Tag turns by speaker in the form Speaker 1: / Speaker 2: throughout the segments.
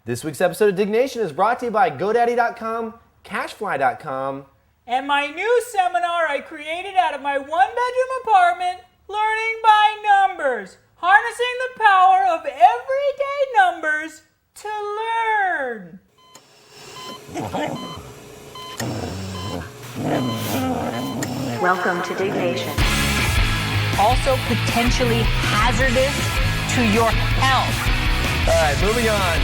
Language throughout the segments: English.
Speaker 1: This week's episode of Diggnation is brought to you by GoDaddy.com, Cashfly.com,
Speaker 2: and my new seminar I created out of my one-bedroom apartment, Learning by Numbers, harnessing the power of everyday numbers to learn.
Speaker 3: Welcome to Diggnation.
Speaker 2: Also potentially hazardous to your health.
Speaker 1: All right, moving on.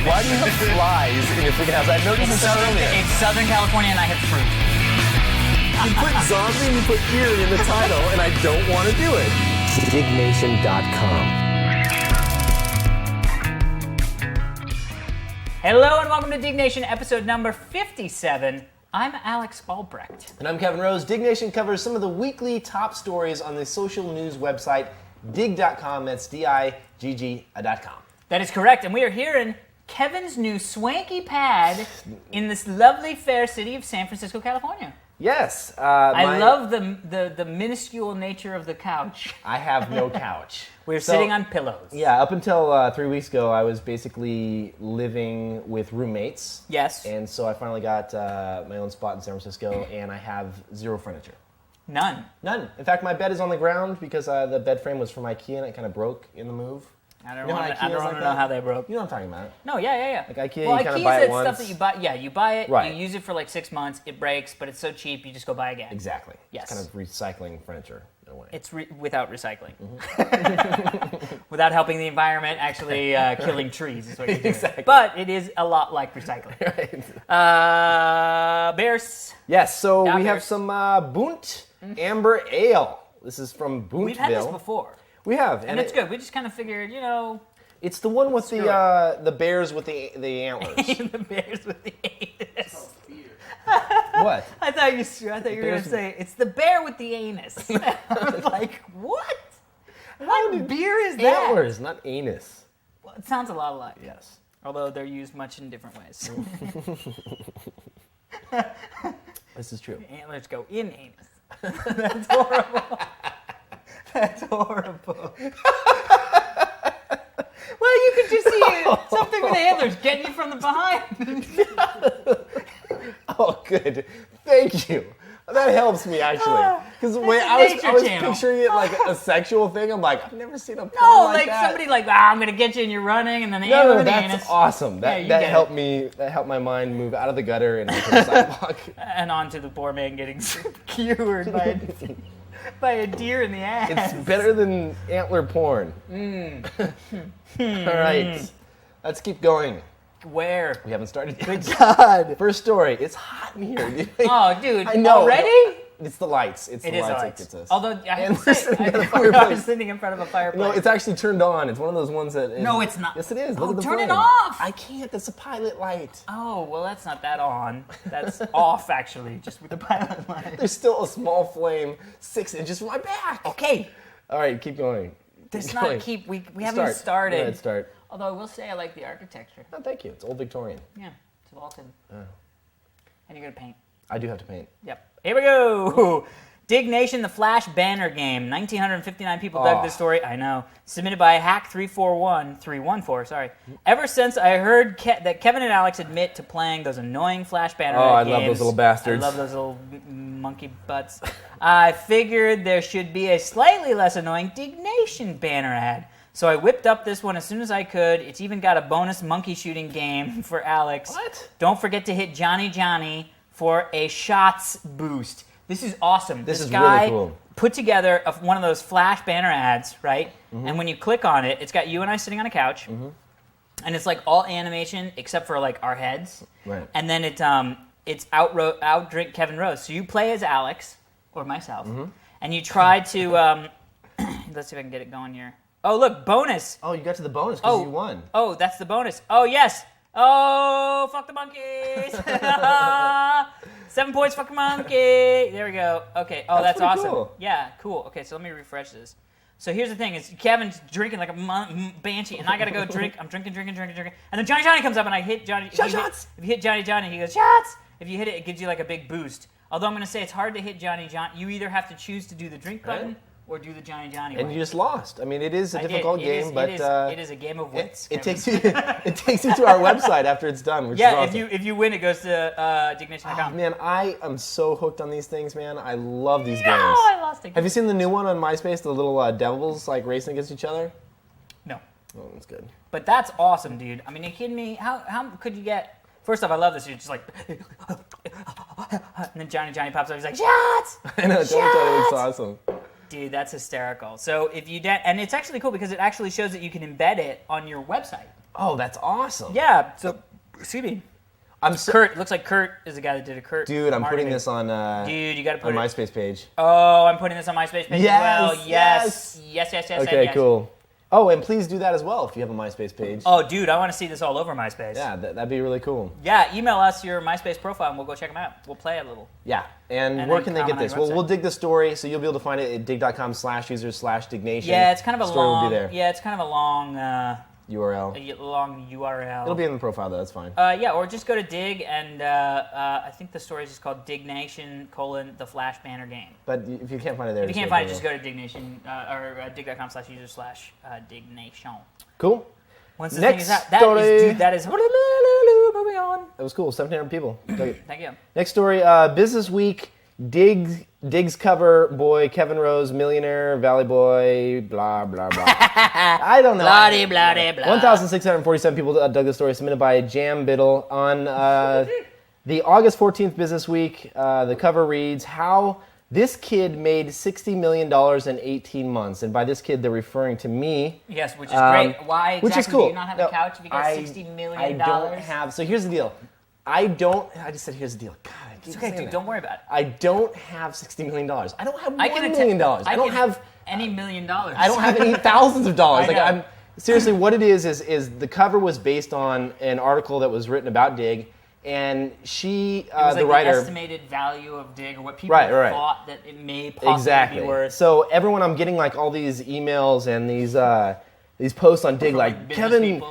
Speaker 1: Why do you have flies in your freaking house? I noticed this earlier.
Speaker 2: It's Southern California and I have fruit.
Speaker 1: You put zombie and you put eerie in the title, and I don't want to do it. Diggnation.com.
Speaker 2: Hello and welcome to Diggnation, episode number 57. I'm Alex Albrecht.
Speaker 1: And I'm Kevin Rose. Diggnation covers some of the weekly top stories on the social news website, dig.com. That's digg.com.
Speaker 2: That is correct, and we are here in Kevin's new swanky pad in this lovely fair city of San Francisco, California.
Speaker 1: Yes.
Speaker 2: I love the minuscule nature of the couch.
Speaker 1: I have no couch.
Speaker 2: We're sitting on pillows.
Speaker 1: Yeah, up until 3 weeks ago, I was basically living with roommates.
Speaker 2: Yes.
Speaker 1: And so I finally got my own spot in San Francisco, and I have zero furniture.
Speaker 2: None.
Speaker 1: In fact, my bed is on the ground because the bed frame was from IKEA, and it kind of broke in the move.
Speaker 2: I don't want to know how they broke.
Speaker 1: You know what I'm talking about.
Speaker 2: No, yeah.
Speaker 1: Like IKEA,
Speaker 2: well,
Speaker 1: you kind of
Speaker 2: IKEA's
Speaker 1: buy it
Speaker 2: that
Speaker 1: once.
Speaker 2: stuff that you buy. Yeah, you buy it,
Speaker 1: Right.
Speaker 2: You use it for like 6 months, it breaks, but it's so cheap, you just go buy again.
Speaker 1: Exactly.
Speaker 2: Yes.
Speaker 1: It's kind of recycling furniture in a way.
Speaker 2: It's without recycling. Mm-hmm. Without helping the environment, actually killing trees is what you're doing.
Speaker 1: Exactly.
Speaker 2: But it is a lot like recycling.
Speaker 1: Right.
Speaker 2: Bears.
Speaker 1: Yes, so
Speaker 2: Yeah,
Speaker 1: we have
Speaker 2: Bears.
Speaker 1: some Bunt Amber Ale. This is from Boontville.
Speaker 2: We've had this before.
Speaker 1: We have.
Speaker 2: And it's good. We just kind of figured,
Speaker 1: It's the one with
Speaker 2: Screw
Speaker 1: the bears with the antlers.
Speaker 2: the bears with the anus.
Speaker 1: What?
Speaker 2: I thought you were going to say, it's the bear with the anus. I was like, what? What beer is that?
Speaker 1: Antlers, not anus.
Speaker 2: Well, it sounds a lot alike.
Speaker 1: Yes.
Speaker 2: Although they're used much in different ways.
Speaker 1: This is true.
Speaker 2: Antlers go in anus. That's horrible. That's horrible. Well, you could just see something with antlers getting you from the behind.
Speaker 1: Oh, good. Thank you. That helps me, actually. Because when I was picturing it like a sexual thing, I'm like, I've never seen a porn
Speaker 2: No,
Speaker 1: like
Speaker 2: like
Speaker 1: that.
Speaker 2: somebody like, I'm going to get you and you're running, and then the antler with the anus.
Speaker 1: That's awesome. That helped me. That helped my mind move out of the gutter and onto the sidewalk.
Speaker 2: And onto the poor man getting skewered by a deer in the ass.
Speaker 1: It's better than antler porn. All right. Let's keep going.
Speaker 2: Where?
Speaker 1: We haven't started yet.
Speaker 2: Good God.
Speaker 1: First story. It's hot in here, dude.
Speaker 2: Oh, dude.
Speaker 1: I know.
Speaker 2: Already?
Speaker 1: It's the lights. It's
Speaker 2: It
Speaker 1: the
Speaker 2: is
Speaker 1: lights
Speaker 2: lights.
Speaker 1: that gets us.
Speaker 2: Although, I have
Speaker 1: And
Speaker 2: to say, I was sitting in front of a fireplace.
Speaker 1: No, it's actually turned on. It's one of those ones that...
Speaker 2: No, it's not.
Speaker 1: Yes, it is. Look at the
Speaker 2: turn it
Speaker 1: flame.
Speaker 2: off.
Speaker 1: I can't. That's a pilot light.
Speaker 2: Oh, well, that's not that on. That's off, actually, just with the pilot light.
Speaker 1: There's still a small flame 6 inches from my back.
Speaker 2: Okay.
Speaker 1: All right, keep going.
Speaker 2: Let's not keep... We haven't started.
Speaker 1: Go ahead, start.
Speaker 2: Although I will say I like the architecture.
Speaker 1: Oh, thank you. It's old Victorian.
Speaker 2: Yeah, it's vaulted.
Speaker 1: Oh.
Speaker 2: And you're going to paint.
Speaker 1: I do have to paint.
Speaker 2: Yep. Here we go. Diggnation, the Flash banner game. 1,959 people dug this story. I know. Submitted by Hack314, sorry. Ever since I heard that Kevin and Alex admit to playing those annoying Flash banner games.
Speaker 1: Oh, I love those little bastards.
Speaker 2: I love those little monkey butts. I figured there should be a slightly less annoying Diggnation banner ad. So I whipped up this one as soon as I could. It's even got a bonus monkey shooting game for Alex.
Speaker 1: What?
Speaker 2: Don't forget to hit Johnny for a shots boost. This is awesome.
Speaker 1: This is
Speaker 2: guy
Speaker 1: really cool.
Speaker 2: Put together one of those Flash banner ads, right? Mm-hmm. And when you click on it, it's got you and I sitting on a couch. Mm-hmm. And it's like all animation except for like our heads.
Speaker 1: Right.
Speaker 2: And then it's outdrink Kevin Rose. So you play as Alex or myself. Mm-hmm. And you try to let's see if I can get it going here. Oh, look, bonus.
Speaker 1: Oh, you got to the bonus because you won.
Speaker 2: Oh, that's the bonus. Oh, yes. Oh, fuck the monkeys. 7 points, fuck the monkey. There we go. Okay. Oh, that's awesome.
Speaker 1: Cool.
Speaker 2: Yeah, cool. Okay, so let me refresh this. So here's the thing: is Kevin's drinking like a banshee, and I gotta go drink. I'm drinking, and then Johnny comes up, and I hit Johnny.
Speaker 1: Shots!
Speaker 2: If you hit Johnny, he goes shots. If you hit it, it gives you like a big boost. Although I'm gonna say it's hard to hit Johnny. You either have to choose to do the drink button or do the Johnny
Speaker 1: And
Speaker 2: way.
Speaker 1: you just lost. I mean, it is a difficult game, but
Speaker 2: it is a game of wits.
Speaker 1: it takes you to our website after it's done, which is awesome.
Speaker 2: if you win, it goes to Diggnation.com.
Speaker 1: Oh, man, I am so hooked on these things, man. I love these games.
Speaker 2: I lost it.
Speaker 1: Have you seen the new one on MySpace? The little devils like racing against each other.
Speaker 2: No.
Speaker 1: Oh, that's good.
Speaker 2: But that's awesome, dude. I mean, are you kidding me? How could you get? First off, I love this. You're just like, and then Johnny pops up. He's like, shots!
Speaker 1: I know, totally looks awesome.
Speaker 2: Dude, that's hysterical. So if you and it's actually cool because it actually shows that you can embed it on your website.
Speaker 1: Oh, that's awesome.
Speaker 2: Yeah. So, excuse me. Kurt. It looks like Kurt is the guy that did it. Kurt.
Speaker 1: Dude, I'm putting this on.
Speaker 2: Dude, you got to put
Speaker 1: on MySpace page.
Speaker 2: Oh, I'm putting this on MySpace page as well. Yes.
Speaker 1: Okay, cool. Oh, and please do that as well if you have a MySpace page.
Speaker 2: Oh, dude, I want to see this all over MySpace.
Speaker 1: Yeah, that'd be really cool.
Speaker 2: Yeah, email us your MySpace profile and we'll go check them out. We'll play a little.
Speaker 1: Yeah, and where can they get this? Well, we'll dig the story, so you'll be able to find it at dig.com/users/Diggnation.
Speaker 2: Yeah, it's kind of a
Speaker 1: story
Speaker 2: long.
Speaker 1: Will be there.
Speaker 2: Yeah, it's kind of a long
Speaker 1: URL.
Speaker 2: Long URL.
Speaker 1: It'll be in the profile though. That's fine.
Speaker 2: Yeah, or just go to Dig and I think the story is just called Diggnation: the Flash Banner Game.
Speaker 1: But if you can't find it there,
Speaker 2: if you can't find it, just go to Diggnation or dig.com/user/Diggnation.
Speaker 1: Cool.
Speaker 2: Once the
Speaker 1: Next
Speaker 2: thing is out, that is moving on.
Speaker 1: That was cool. 1,700 people.
Speaker 2: Thank you.
Speaker 1: Next story. BusinessWeek. Diggs cover boy Kevin Rose, millionaire, Valley Boy, blah, blah, blah. I don't know.
Speaker 2: Blah.
Speaker 1: 1,647 people dug the story, submitted by Jam Biddle. On the August 14th Business Week, the cover reads, How This Kid Made $60 million in 18 months. And by this kid, they're referring to me.
Speaker 2: Yes, which is great. Why exactly
Speaker 1: which is cool.
Speaker 2: Do you not have a couch if you got $60 million?
Speaker 1: I don't have. So here's the deal. I just said here's the deal. God,
Speaker 2: it's okay, dude. Don't worry about it.
Speaker 1: I don't have $60 million. I don't have $1 million. I don't have
Speaker 2: any $1 million.
Speaker 1: I don't have any thousands of dollars.
Speaker 2: Like
Speaker 1: I'm seriously, what it is the cover was based on an article that was written about Dig, and she,
Speaker 2: it was
Speaker 1: the
Speaker 2: like
Speaker 1: writer,
Speaker 2: the estimated value of Dig, or what people thought that it may possibly be worth.
Speaker 1: So everyone, I'm getting like all these emails and these posts on Dig, like Kevin.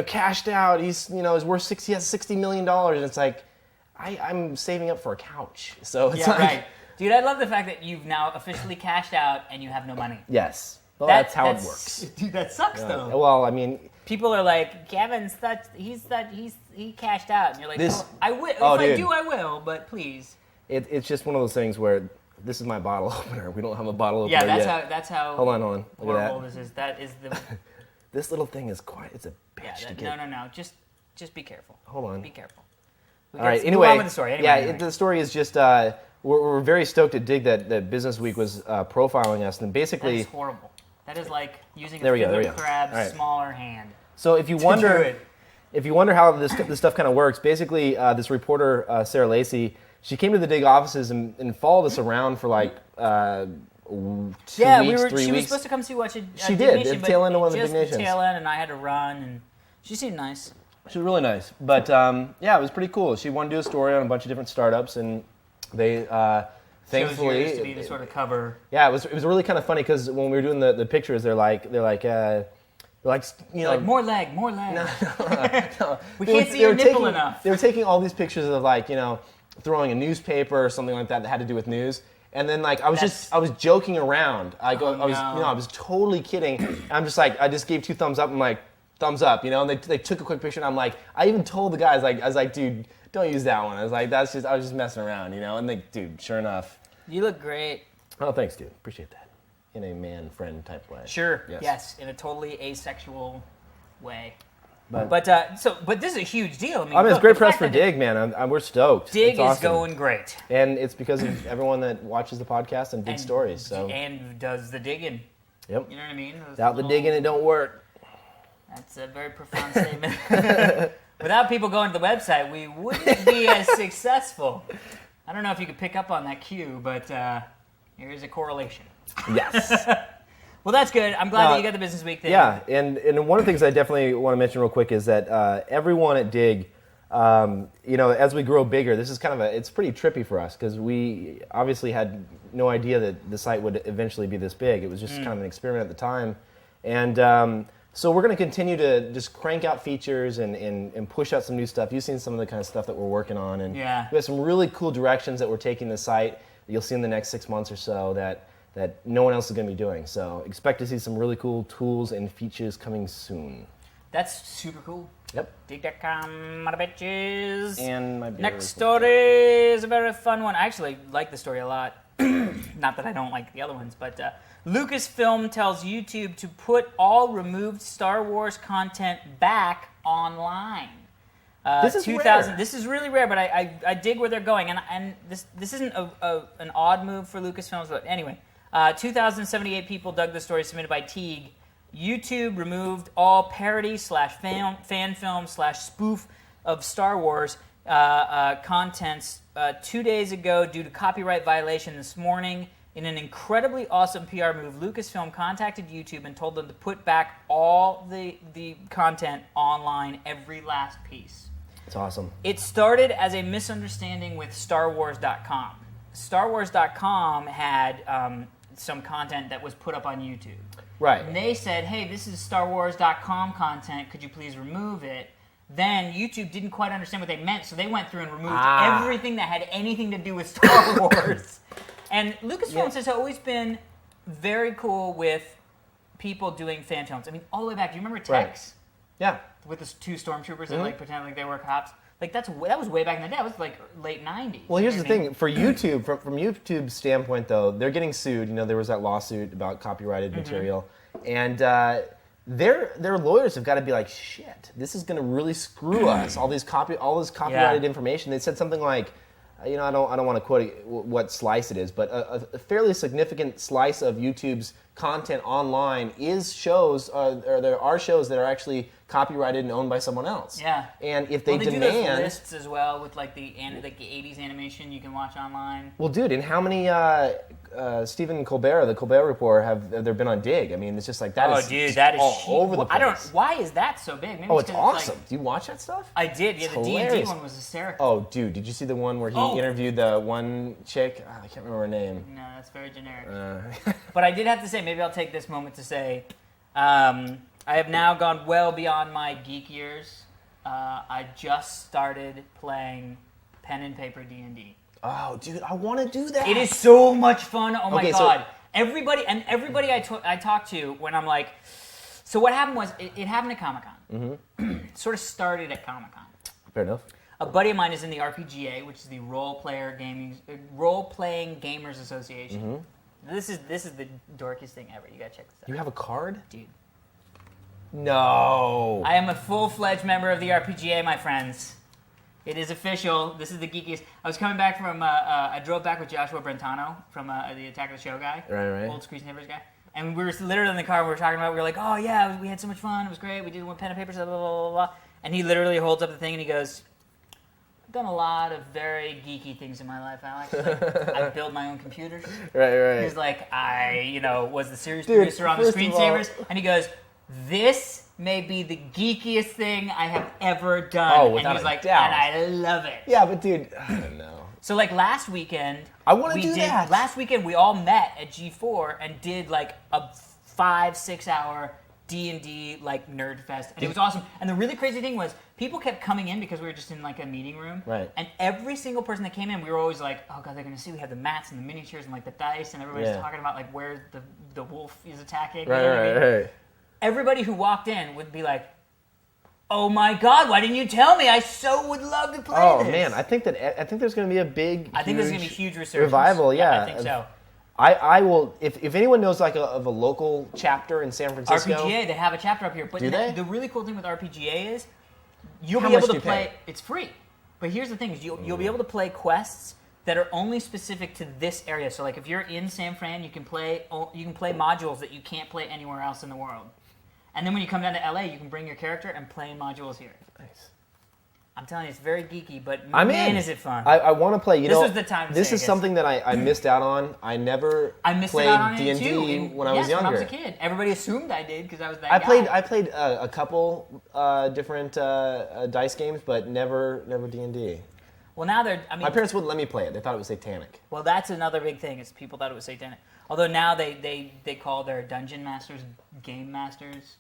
Speaker 1: Cashed out. He's is worth he has $60 million, and it's like, I'm saving up for a couch. So it's
Speaker 2: right, dude. I love the fact that you've now officially cashed out and you have no money.
Speaker 1: Yes, well, that's how it works.
Speaker 2: Dude, that sucks though.
Speaker 1: Well, I mean,
Speaker 2: people are like, Kevin's he cashed out, and you're like, well, I will. If
Speaker 1: I
Speaker 2: do, I will, but please.
Speaker 1: It's just one of those things where this is my bottle opener. We don't have a bottle opener.
Speaker 2: Yeah, that's how.
Speaker 1: Hold on. Look at
Speaker 2: that. This is. That is the.
Speaker 1: This little thing is it's a bitch to get.
Speaker 2: No. Just be careful.
Speaker 1: Hold on.
Speaker 2: Be careful.
Speaker 1: All right. Anyway, move on with the story. The story is just we're very stoked at Dig that BusinessWeek was profiling us, and basically.
Speaker 2: That is horrible. That is like using a fiddler crab's smaller hand.
Speaker 1: So if you wonder how this stuff kind of works, basically this reporter Sarah Lacey, she came to the Dig offices and followed us around for like. 2 weeks, 3 weeks.
Speaker 2: She was supposed to come see watch a
Speaker 1: She did. At the tail end of one of the Dignations.
Speaker 2: Just the tail end, and I had to run, and she seemed nice.
Speaker 1: She was really nice. But, it was pretty cool. She wanted to do a story on a bunch of different startups, and they, thankfully...
Speaker 2: Chose yours to be the sort of cover.
Speaker 1: Yeah, it was really kind of funny, because when we were doing the pictures, they're like, more leg. No.
Speaker 2: We can't see your nipple enough.
Speaker 1: They were taking all these pictures of, throwing a newspaper or something like that had to do with news. And then I was joking around. I was totally kidding. And I'm just like, I just gave 2 thumbs up. I'm like, thumbs up, and they took a quick picture. And I'm like, I even told the guys, I was like, dude, don't use that one. I was like, I was just messing around, And they, dude, sure enough.
Speaker 2: You look great.
Speaker 1: Oh, thanks, dude. Appreciate that. In a man-friend type way.
Speaker 2: Sure. Yes. In a totally asexual way.
Speaker 1: But
Speaker 2: this is a huge deal.
Speaker 1: I mean, it's great press for Dig, man. We're stoked.
Speaker 2: Dig is going great,
Speaker 1: and it's because of everyone that watches the podcast and digs stories. So
Speaker 2: and does the digging.
Speaker 1: Yep.
Speaker 2: You know what I mean?
Speaker 1: Without the digging, it don't work.
Speaker 2: That's a very profound statement. Without people going to the website, we wouldn't be as successful. I don't know if you could pick up on that cue, but here is a correlation.
Speaker 1: Yes.
Speaker 2: Well, that's good. I'm glad that you got the Business Week thing.
Speaker 1: Yeah, and one of the things I definitely want to mention real quick is that everyone at Dig, as we grow bigger, this is it's pretty trippy for us because we obviously had no idea that the site would eventually be this big. It was just kind of an experiment at the time. And so we're going to continue to just crank out features and push out some new stuff. You've seen some of the kind of stuff that we're working on. And we have some really cool directions that we're taking the site that you'll see in the next 6 months or so that that no one else is going to be doing. So expect to see some really cool tools and features coming soon.
Speaker 2: That's super cool.
Speaker 1: Yep.
Speaker 2: Dig.com, my bitches.
Speaker 1: And my beer
Speaker 2: next
Speaker 1: is-
Speaker 2: story is a very fun one. I actually like the story a lot. Not that I don't like the other ones, but Lucasfilm tells YouTube to put all removed Star Wars content back online.
Speaker 1: This is rare.
Speaker 2: This is really rare, but I dig where they're going, and this isn't an odd move for Lucasfilms, but anyway, 2,078 people dug the story submitted by Teague. YouTube removed all parody / fan film / spoof of Star Wars contents 2 days ago due to copyright violation. This morning, in an incredibly awesome PR move, Lucasfilm contacted YouTube and told them to put back all the content online, every last piece.
Speaker 1: It's awesome.
Speaker 2: It started as a misunderstanding with StarWars.com. StarWars.com had some content that was put up on YouTube.
Speaker 1: Right.
Speaker 2: And they said, hey, this is StarWars.com content. Could you please remove it? Then YouTube didn't quite understand what they meant, so they went through and removed everything that had anything to do with Star Wars. And Lucasfilms has always been very cool with people doing fan films. I mean, all the way back. Do you remember Tex?
Speaker 1: Right. Yeah.
Speaker 2: With the two stormtroopers that like pretend like they were cops. Like that was way back in the day. That was like late '90s.
Speaker 1: Well, here's the thing. For YouTube, from YouTube's standpoint, though, they're getting sued. You know, there was that lawsuit about copyrighted material, and their lawyers have got to be like, shit, this is going to really screw us. All this copyrighted information. They said something like, you know, I don't want to quote what slice it is, but a fairly significant slice of YouTube's content online is shows, or there are shows that are actually copyrighted and owned by someone else.
Speaker 2: Yeah.
Speaker 1: And if they
Speaker 2: do
Speaker 1: demand
Speaker 2: those lists as well with like the 80s animation you can watch online.
Speaker 1: Well, dude, and how many Stephen Colbert, the Colbert Report, have there been on Dig? I mean, it's just like that.
Speaker 2: That is
Speaker 1: all over the place.
Speaker 2: Why is that so big? Maybe
Speaker 1: It's awesome. Do you watch that stuff?
Speaker 2: I did. Yeah, the D&D one was hysterical.
Speaker 1: Oh, dude, did you see the one where he interviewed the one chick? I can't remember her name.
Speaker 2: No, that's very generic.
Speaker 1: Uh,
Speaker 2: But I did have to say, maybe I'll take this moment to say, I have now gone well beyond my geek years. I just started playing pen and paper D&D.
Speaker 1: Oh, dude, I want to do that.
Speaker 2: It is so much fun. Oh my
Speaker 1: Okay,
Speaker 2: god! Everybody I talk to when I'm like, so what happened was it happened at Comic-Con. It sort of started at Comic-Con.
Speaker 1: Fair enough.
Speaker 2: A buddy of mine is in the RPGA, which is the Role Playing Gamers Association. This is the dorkiest thing ever. You gotta check this out.
Speaker 1: You have a card?
Speaker 2: Dude.
Speaker 1: No.
Speaker 2: I am a full-fledged member of the RPGA, my friends. It is official. This is the geekiest. I was coming back from, I drove back with Joshua Brentano from the Attack of the Show guy.
Speaker 1: Right.
Speaker 2: Old Screech Neighbors guy. And we were literally in the car, we were talking about, we were like, oh yeah, we had so much fun, it was great, we did one pen and paper, blah, blah, blah, blah. And he literally holds up the thing and he goes, I've done a lot of very geeky things in my life, Alex. Like, I built my own computers.
Speaker 1: Right.
Speaker 2: He's like, I, was the series producer on the Screensavers. And he goes, this may be the geekiest thing I have ever done.
Speaker 1: Oh,
Speaker 2: and
Speaker 1: without
Speaker 2: he's
Speaker 1: a
Speaker 2: like,
Speaker 1: doubt.
Speaker 2: and I love it.
Speaker 1: Yeah, but dude, I don't know.
Speaker 2: So like last weekend,
Speaker 1: I want to do that.
Speaker 2: Last weekend we all met at G4 and did like a 5-6 hour D&D like nerd fest, and it was awesome. And the really crazy thing was, people kept coming in because we were just in like a meeting room,
Speaker 1: right?
Speaker 2: And every single person that came in, we were always like, oh god, they're gonna see we have the mats and the miniatures and like the dice, and everybody's talking about like where the wolf is attacking.
Speaker 1: Right.
Speaker 2: Everybody who walked in would be like, oh my god, why didn't you tell me? I so would love to play this.
Speaker 1: Oh man, I think there's going to be a big.
Speaker 2: I think there's going to be huge resurgence.
Speaker 1: Revival. Yeah,
Speaker 2: I think so.
Speaker 1: I will. If anyone knows like of a local chapter in San Francisco,
Speaker 2: RPGA, they have a chapter up here. But
Speaker 1: do they?
Speaker 2: The really cool thing with RPGA is you'll
Speaker 1: How
Speaker 2: be able
Speaker 1: much
Speaker 2: to
Speaker 1: do you
Speaker 2: play.
Speaker 1: pay?
Speaker 2: It's free. But here's the thing: is you'll be able to play quests that are only specific to this area. So like if you're in San Fran, you can play modules that you can't play anywhere else in the world. And then when you come down to LA, you can bring your character and play modules here.
Speaker 1: Nice.
Speaker 2: I'm telling you, it's very geeky, but
Speaker 1: I'm
Speaker 2: man,
Speaker 1: in.
Speaker 2: is it fun.
Speaker 1: I want to play.
Speaker 2: This was the time to
Speaker 1: This
Speaker 2: say,
Speaker 1: is
Speaker 2: I guess.
Speaker 1: something that I missed out on. I missed
Speaker 2: played
Speaker 1: D&D when I was younger.
Speaker 2: When I was a kid. Everybody assumed I did because I was that guy.
Speaker 1: I played a couple different dice games, but never D&D.
Speaker 2: Well, now
Speaker 1: My parents wouldn't let me play it. They thought it was satanic.
Speaker 2: Well, that's another big thing, is people thought it was satanic. Although now they call their dungeon masters game masters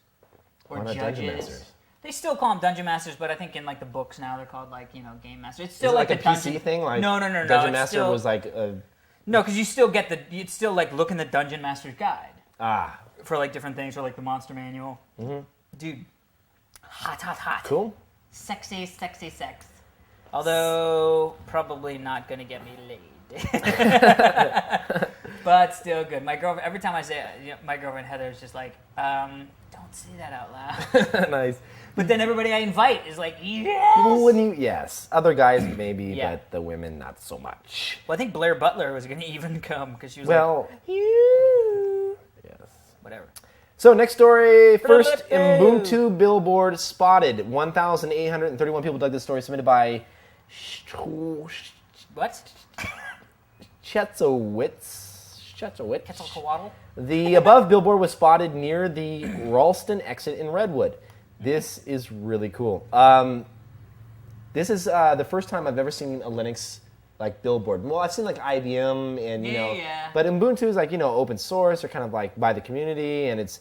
Speaker 2: or
Speaker 1: Why not
Speaker 2: judges.
Speaker 1: dungeon masters?
Speaker 2: They still call them dungeon masters, but I think in like the books now they're called like game masters. It's still
Speaker 1: Is it
Speaker 2: like
Speaker 1: like
Speaker 2: a
Speaker 1: a
Speaker 2: dungeon
Speaker 1: PC thing? Like
Speaker 2: no.
Speaker 1: Dungeon
Speaker 2: it's
Speaker 1: Master
Speaker 2: still,
Speaker 1: was like a
Speaker 2: No, because you still get you'd still like look in the Dungeon Master's Guide. For like different things, or like the Monster Manual. Mm-hmm. Dude, hot.
Speaker 1: Cool.
Speaker 2: Sexy sex. Although, probably not going to get me laid. But still good. My girlfriend, every time I say it, my girlfriend Heather is just like, don't say that out loud.
Speaker 1: Nice.
Speaker 2: But then everybody I invite is like, yes!
Speaker 1: Yes. Other guys maybe, but the women not so much.
Speaker 2: Well, I think Blair Butler was going to even come because she was
Speaker 1: Yes.
Speaker 2: Whatever.
Speaker 1: So next story, first Ubuntu Billboard spotted. 1,831 people dug this story, submitted by
Speaker 2: What?
Speaker 1: Chetzowitz.
Speaker 2: Quetzalcoatl?
Speaker 1: The above billboard was spotted near the Ralston exit in Redwood. This is really cool. This is the first time I've ever seen a Linux like billboard. Well, I've seen like IBM and but Ubuntu is like open source or kind of like by the community, and it's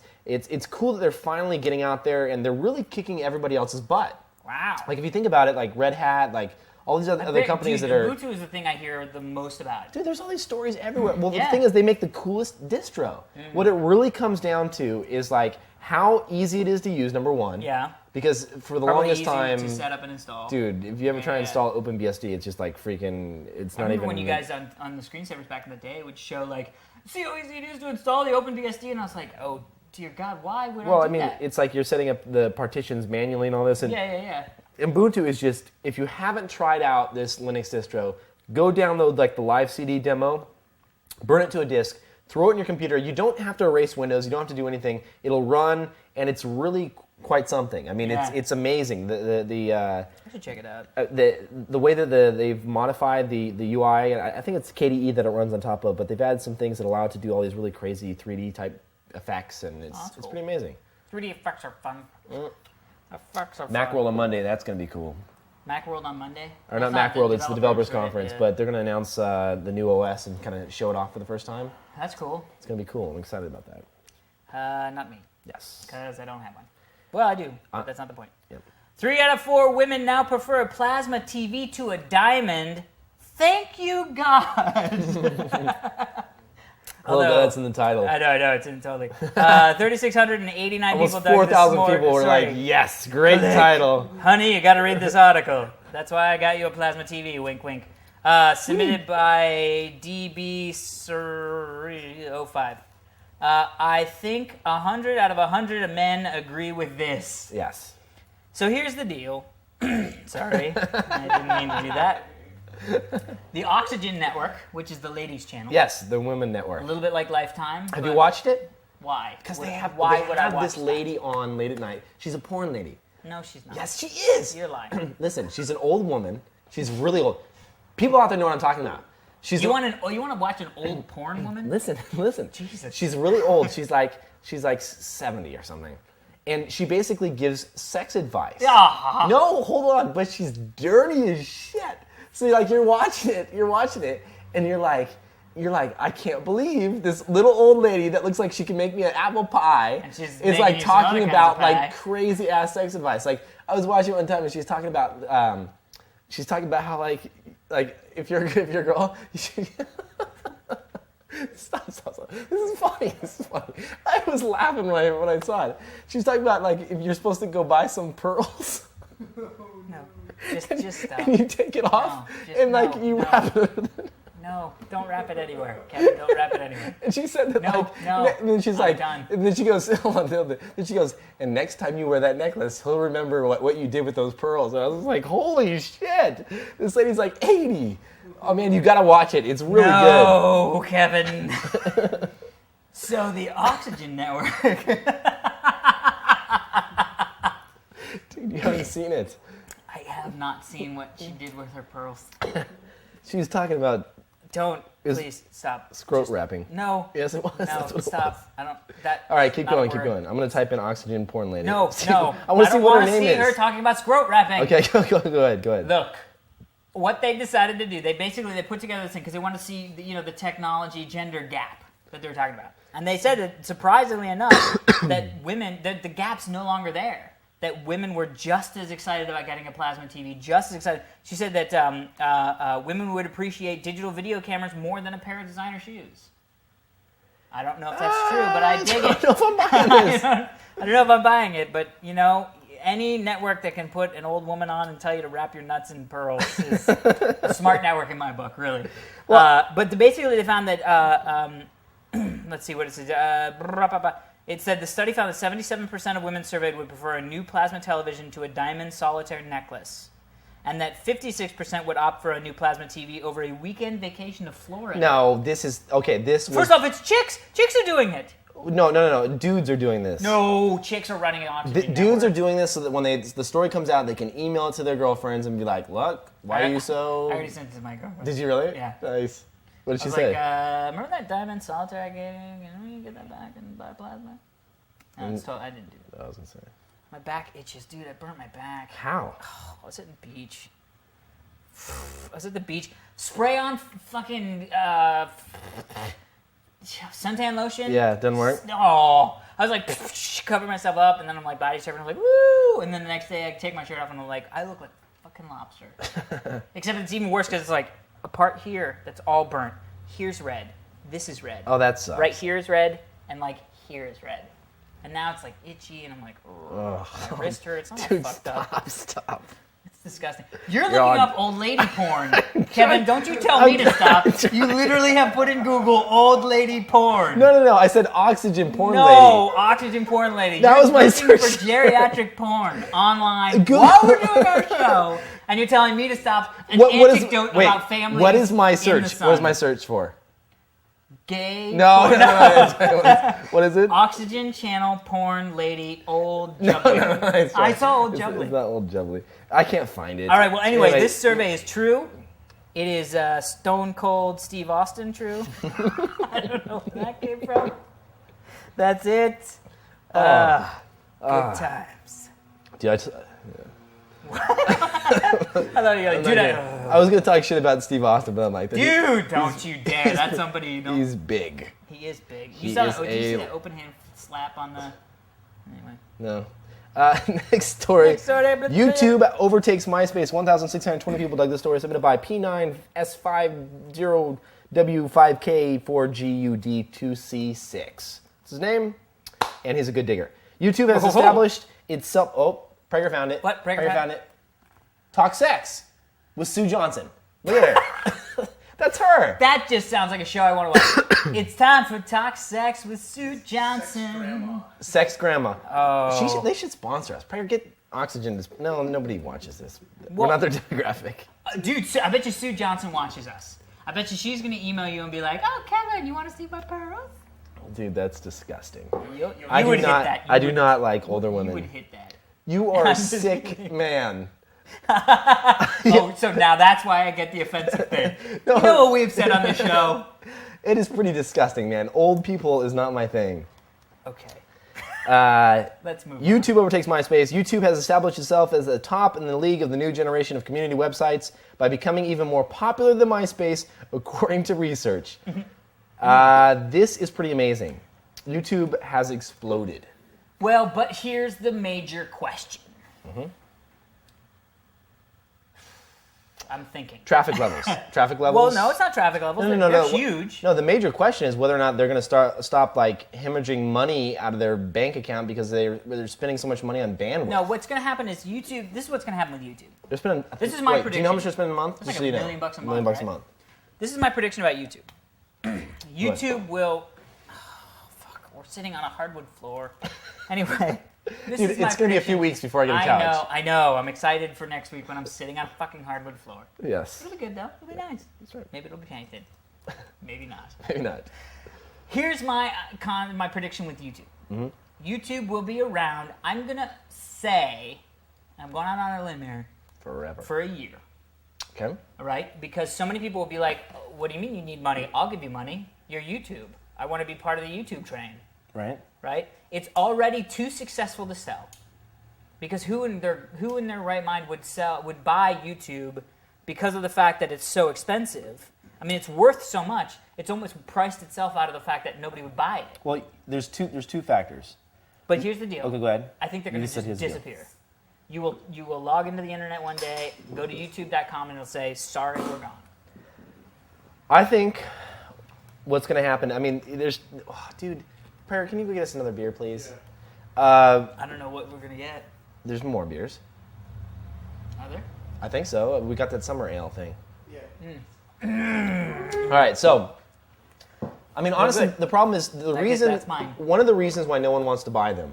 Speaker 1: cool that they're finally getting out there and they're really kicking everybody else's butt.
Speaker 2: Wow.
Speaker 1: Like if you think about it, like Red Hat, like all these other companies that are.
Speaker 2: Ubuntu is the thing I hear the most about.
Speaker 1: Dude, there's all these stories everywhere. Well, the thing is, they make the coolest distro. Mm-hmm. What it really comes down to is like how easy it is to use. Number one.
Speaker 2: Yeah.
Speaker 1: Because for the
Speaker 2: Probably
Speaker 1: longest
Speaker 2: easy
Speaker 1: time,
Speaker 2: to set up and install.
Speaker 1: Dude, if you ever try to install OpenBSD, it's just like freaking. It's not even.
Speaker 2: When you guys on the screensavers back in the day would show like, see how easy it is to install the OpenBSD, and I was like, oh dear God, why would I do that?
Speaker 1: Well, I mean, it's like you're setting up the partitions manually and all this. And
Speaker 2: yeah.
Speaker 1: Ubuntu is just, if you haven't tried out this Linux distro, go download like the live CD demo, burn it to a disk, throw it in your computer. You don't have to erase Windows. You don't have to do anything. It'll run, and it's really quite something. I mean, it's amazing.
Speaker 2: I should check it out.
Speaker 1: The way that they've modified the UI, and I think it's KDE that it runs on top of, but they've added some things that allow it to do all these really crazy 3D type effects, and it's pretty amazing.
Speaker 2: 3D effects are fun.
Speaker 1: Macworld on Monday, that's going to be cool.
Speaker 2: Macworld on Monday?
Speaker 1: Or not Macworld, it's the Developers Conference, but they're going to announce the new OS and kind of show it off for the first time.
Speaker 2: That's cool.
Speaker 1: It's going to be cool. I'm excited about that.
Speaker 2: Not me.
Speaker 1: Yes.
Speaker 2: Because I don't have one. Well, I do, but that's not the point.
Speaker 1: Yep.
Speaker 2: 3 out of 4 women now prefer a plasma TV to a diamond. Thank you, God.
Speaker 1: Although that's in the title.
Speaker 2: I know, it's in totally. 3,689
Speaker 1: Almost
Speaker 2: people dug
Speaker 1: 4,000 people were like, yes, great title.
Speaker 2: Honey, you got to read this article. That's why I got you a plasma TV, wink, wink. Submitted by DB05. I think 100 out of 100 men agree with this.
Speaker 1: Yes.
Speaker 2: So here's the deal. Sorry, I didn't mean to do that. The Oxygen Network, which is the ladies' channel.
Speaker 1: Yes, the Women Network.
Speaker 2: A little bit like Lifetime.
Speaker 1: Have you watched it?
Speaker 2: Why?
Speaker 1: Because they have this
Speaker 2: that?
Speaker 1: lady on late at night. She's a porn lady.
Speaker 2: No, she's not.
Speaker 1: Yes, she is.
Speaker 2: You're lying.
Speaker 1: Listen, she's an old woman. She's really old. People out there know what I'm talking about.
Speaker 2: You want to watch an old porn woman?
Speaker 1: Listen.
Speaker 2: Jesus.
Speaker 1: She's really old. She's like 70 or something. And she basically gives sex advice. No, hold on. But she's dirty as shit. So you're watching it, and you're like, I can't believe this little old lady that looks like she can make me an apple pie is like talking about like crazy ass sex advice. Like I was watching one time and she's talking about how like if you're a girl, Stop. This is funny. I was laughing when I saw it. She's talking about like if you're supposed to go buy some pearls.
Speaker 2: No. Just stop.
Speaker 1: And you take it off you wrap it.
Speaker 2: No, don't wrap it anywhere, Kevin. Don't wrap it anywhere.
Speaker 1: And she said that and then she's
Speaker 2: done.
Speaker 1: And then she goes, hold on, then she goes, and next time you wear that necklace, he'll remember what you did with those pearls. And I was like, holy shit, this lady's like 80. Oh man, you gotta watch it. It's really good.
Speaker 2: No, Kevin. So the Oxygen Network.
Speaker 1: Dude, you haven't seen it.
Speaker 2: I have not seen what she did with her pearls.
Speaker 1: She was talking about.
Speaker 2: Please stop.
Speaker 1: Scrote wrapping.
Speaker 2: No.
Speaker 1: Yes, it was.
Speaker 2: No, stop. I don't. That.
Speaker 1: All right, keep going. I'm gonna type in Oxygen porn lady.
Speaker 2: No.
Speaker 1: I want to see what her name is.
Speaker 2: I don't want to see her talking about scrote wrapping.
Speaker 1: Okay, go ahead.
Speaker 2: Look, what they decided to do, they put together this thing because they wanted to see the technology gender gap that they were talking about, and they said that surprisingly enough, that the gap's no longer there. that women were just as excited about getting a plasma TV, just as excited. She said that women would appreciate digital video cameras more than a pair of designer shoes. I don't know if that's true, but I dig it.
Speaker 1: I don't know if I'm buying this.
Speaker 2: I don't know if I'm buying it, but any network that can put an old woman on and tell you to wrap your nuts in pearls is a smart network in my book, really. Well, but basically they found that, let's see what it says. It said the study found that 77% of women surveyed would prefer a new plasma television to a diamond solitaire necklace, and that 56% would opt for a new plasma TV over a weekend vacation to Florida.
Speaker 1: No, this is okay.
Speaker 2: First off, it's chicks. Chicks are doing it.
Speaker 1: No. Dudes are doing this.
Speaker 2: No, chicks are running it on.
Speaker 1: Dudes are doing this so that when the story comes out, they can email it to their girlfriends and be like, "Look, why are you so?"
Speaker 2: I already sent it to my girlfriend.
Speaker 1: Did you really?
Speaker 2: Yeah.
Speaker 1: Nice. What did she
Speaker 2: I was
Speaker 1: say?
Speaker 2: like, remember that diamond solitaire I gave you? Can you get that back and buy plasma? I didn't do that.
Speaker 1: I was gonna say.
Speaker 2: My back itches, dude. I burnt my back.
Speaker 1: How?
Speaker 2: Oh, I was at the beach. Spray on fucking suntan lotion.
Speaker 1: Yeah, it doesn't work.
Speaker 2: Oh, I was like, cover myself up, and then I'm like body surfing. I'm like, woo! And then the next day I take my shirt off, and I'm like, I look like a fucking lobster. Except it's even worse because it's like a part here that's all burnt. Here's red. This is red.
Speaker 1: Oh, that sucks.
Speaker 2: Right here is red, and like here is red. And now it's like itchy, and I'm like, my wrist hurts. I'm all
Speaker 1: Dude,
Speaker 2: fucked up.
Speaker 1: stop.
Speaker 2: It's disgusting. You're looking up old lady porn. Kevin, don't you tell me to stop. You literally have put in Google old lady porn.
Speaker 1: No. I said oxygen porn lady.
Speaker 2: No, oxygen porn lady.
Speaker 1: That was my search.
Speaker 2: For geriatric porn online while we're doing our show, and you're telling me to stop an anecdote about families.
Speaker 1: What is my search?
Speaker 2: In the sun.
Speaker 1: What is my search for?
Speaker 2: Gay.
Speaker 1: No. What is it?
Speaker 2: Oxygen channel porn lady old jubbly. I saw old jubbly.
Speaker 1: It's not old jubbly. I can't find it.
Speaker 2: All right. Well, anyway, this survey is true. It is Stone Cold Steve Austin true. I don't know where that came from. That's it. Good times.
Speaker 1: Dude,
Speaker 2: I thought you were like, dude,
Speaker 1: I was gonna talk shit about Steve Austin, but I'm like,
Speaker 2: dude, don't you dare! That's somebody you don't.
Speaker 1: He's big.
Speaker 2: He is big.
Speaker 1: He is
Speaker 2: did you see that open hand slap on the? Anyway.
Speaker 1: No. Next story. YouTube overtakes MySpace. 1,620 people dug this story. Submitted by P9S50W5K4GUD2C6. That's his name, and he's a good digger. YouTube has established itself. Oh, Prager found it.
Speaker 2: What?
Speaker 1: Prager found it. Talk Sex with Sue Johnson. Look at her. That's her.
Speaker 2: That just sounds like a show I want to watch. It's time for Talk Sex with Sue Johnson.
Speaker 1: Sex Grandma.
Speaker 2: Oh.
Speaker 1: They should sponsor us. Prager, get Oxygen. No, nobody watches this. We're not their demographic.
Speaker 2: Dude, I bet you Sue Johnson watches us. I bet you she's going to email you and be like, oh, Kevin, you want to see my pearls?
Speaker 1: Dude, that's disgusting.
Speaker 2: You would hit that.
Speaker 1: I do not like older women.
Speaker 2: You would hit that.
Speaker 1: You are a sick man.
Speaker 2: Oh, so now that's why I get the offensive thing. No. You know what we've said on the show?
Speaker 1: It is pretty disgusting, man. Old people is not my thing.
Speaker 2: Okay. Let's move
Speaker 1: YouTube overtakes MySpace. YouTube has established itself as the top in the league of the new generation of community websites by becoming even more popular than MySpace, according to research. This is pretty amazing. YouTube has exploded.
Speaker 2: Well, but here's the major question. I'm thinking.
Speaker 1: Traffic levels. Traffic levels.
Speaker 2: Well, no, it's not traffic levels.
Speaker 1: No.
Speaker 2: They're huge.
Speaker 1: No, the major question is whether or not they're going to stop like hemorrhaging money out of their bank account because they're spending so much money on bandwidth.
Speaker 2: No, what's going to happen is YouTube. This is what's going to happen with YouTube.
Speaker 1: They're spending.
Speaker 2: This is my prediction.
Speaker 1: Do you know how much they're spending a month?
Speaker 2: It's like $1 million a month.
Speaker 1: $1 million a month.
Speaker 2: This is my prediction about YouTube. YouTube will. Oh, fuck, we're sitting on a hardwood floor. Anyway.
Speaker 1: Dude, it's going to be a few weeks before I get a couch.
Speaker 2: I know. I'm excited for next week when I'm sitting on a fucking hardwood floor.
Speaker 1: Yes.
Speaker 2: It'll be good, though. It'll be nice.
Speaker 1: That's right.
Speaker 2: Maybe it'll be painted. Maybe not.
Speaker 1: Maybe not.
Speaker 2: Here's my prediction with YouTube. YouTube will be around, I'm going to say, I'm going out on a limb here.
Speaker 1: Forever.
Speaker 2: For a year.
Speaker 1: Okay.
Speaker 2: All right? Because so many people will be like, what do you mean you need money? I'll give you money. You're YouTube. I want to be part of the YouTube train. Right? It's already too successful to sell. Because who in their right mind would buy YouTube because of the fact that it's so expensive? I mean, it's worth so much. It's almost priced itself out of the fact that nobody would buy it.
Speaker 1: Well, there's two factors.
Speaker 2: But here's the deal.
Speaker 1: Okay, go ahead.
Speaker 2: I think they're going to
Speaker 1: said
Speaker 2: just
Speaker 1: here's the
Speaker 2: disappear. You will log into the internet one day, go to youtube.com, and it'll say, sorry, we're gone.
Speaker 1: I think what's going to happen, I mean, dude, Prayer, can you go get us another beer, please?
Speaker 2: I don't know what we're going to get.
Speaker 1: There's more beers.
Speaker 2: Are there?
Speaker 1: I think so. We got that summer ale thing. Yeah. All right, so, I mean, honestly, the problem is
Speaker 2: That's mine.
Speaker 1: one of the reasons why no one wants to buy them.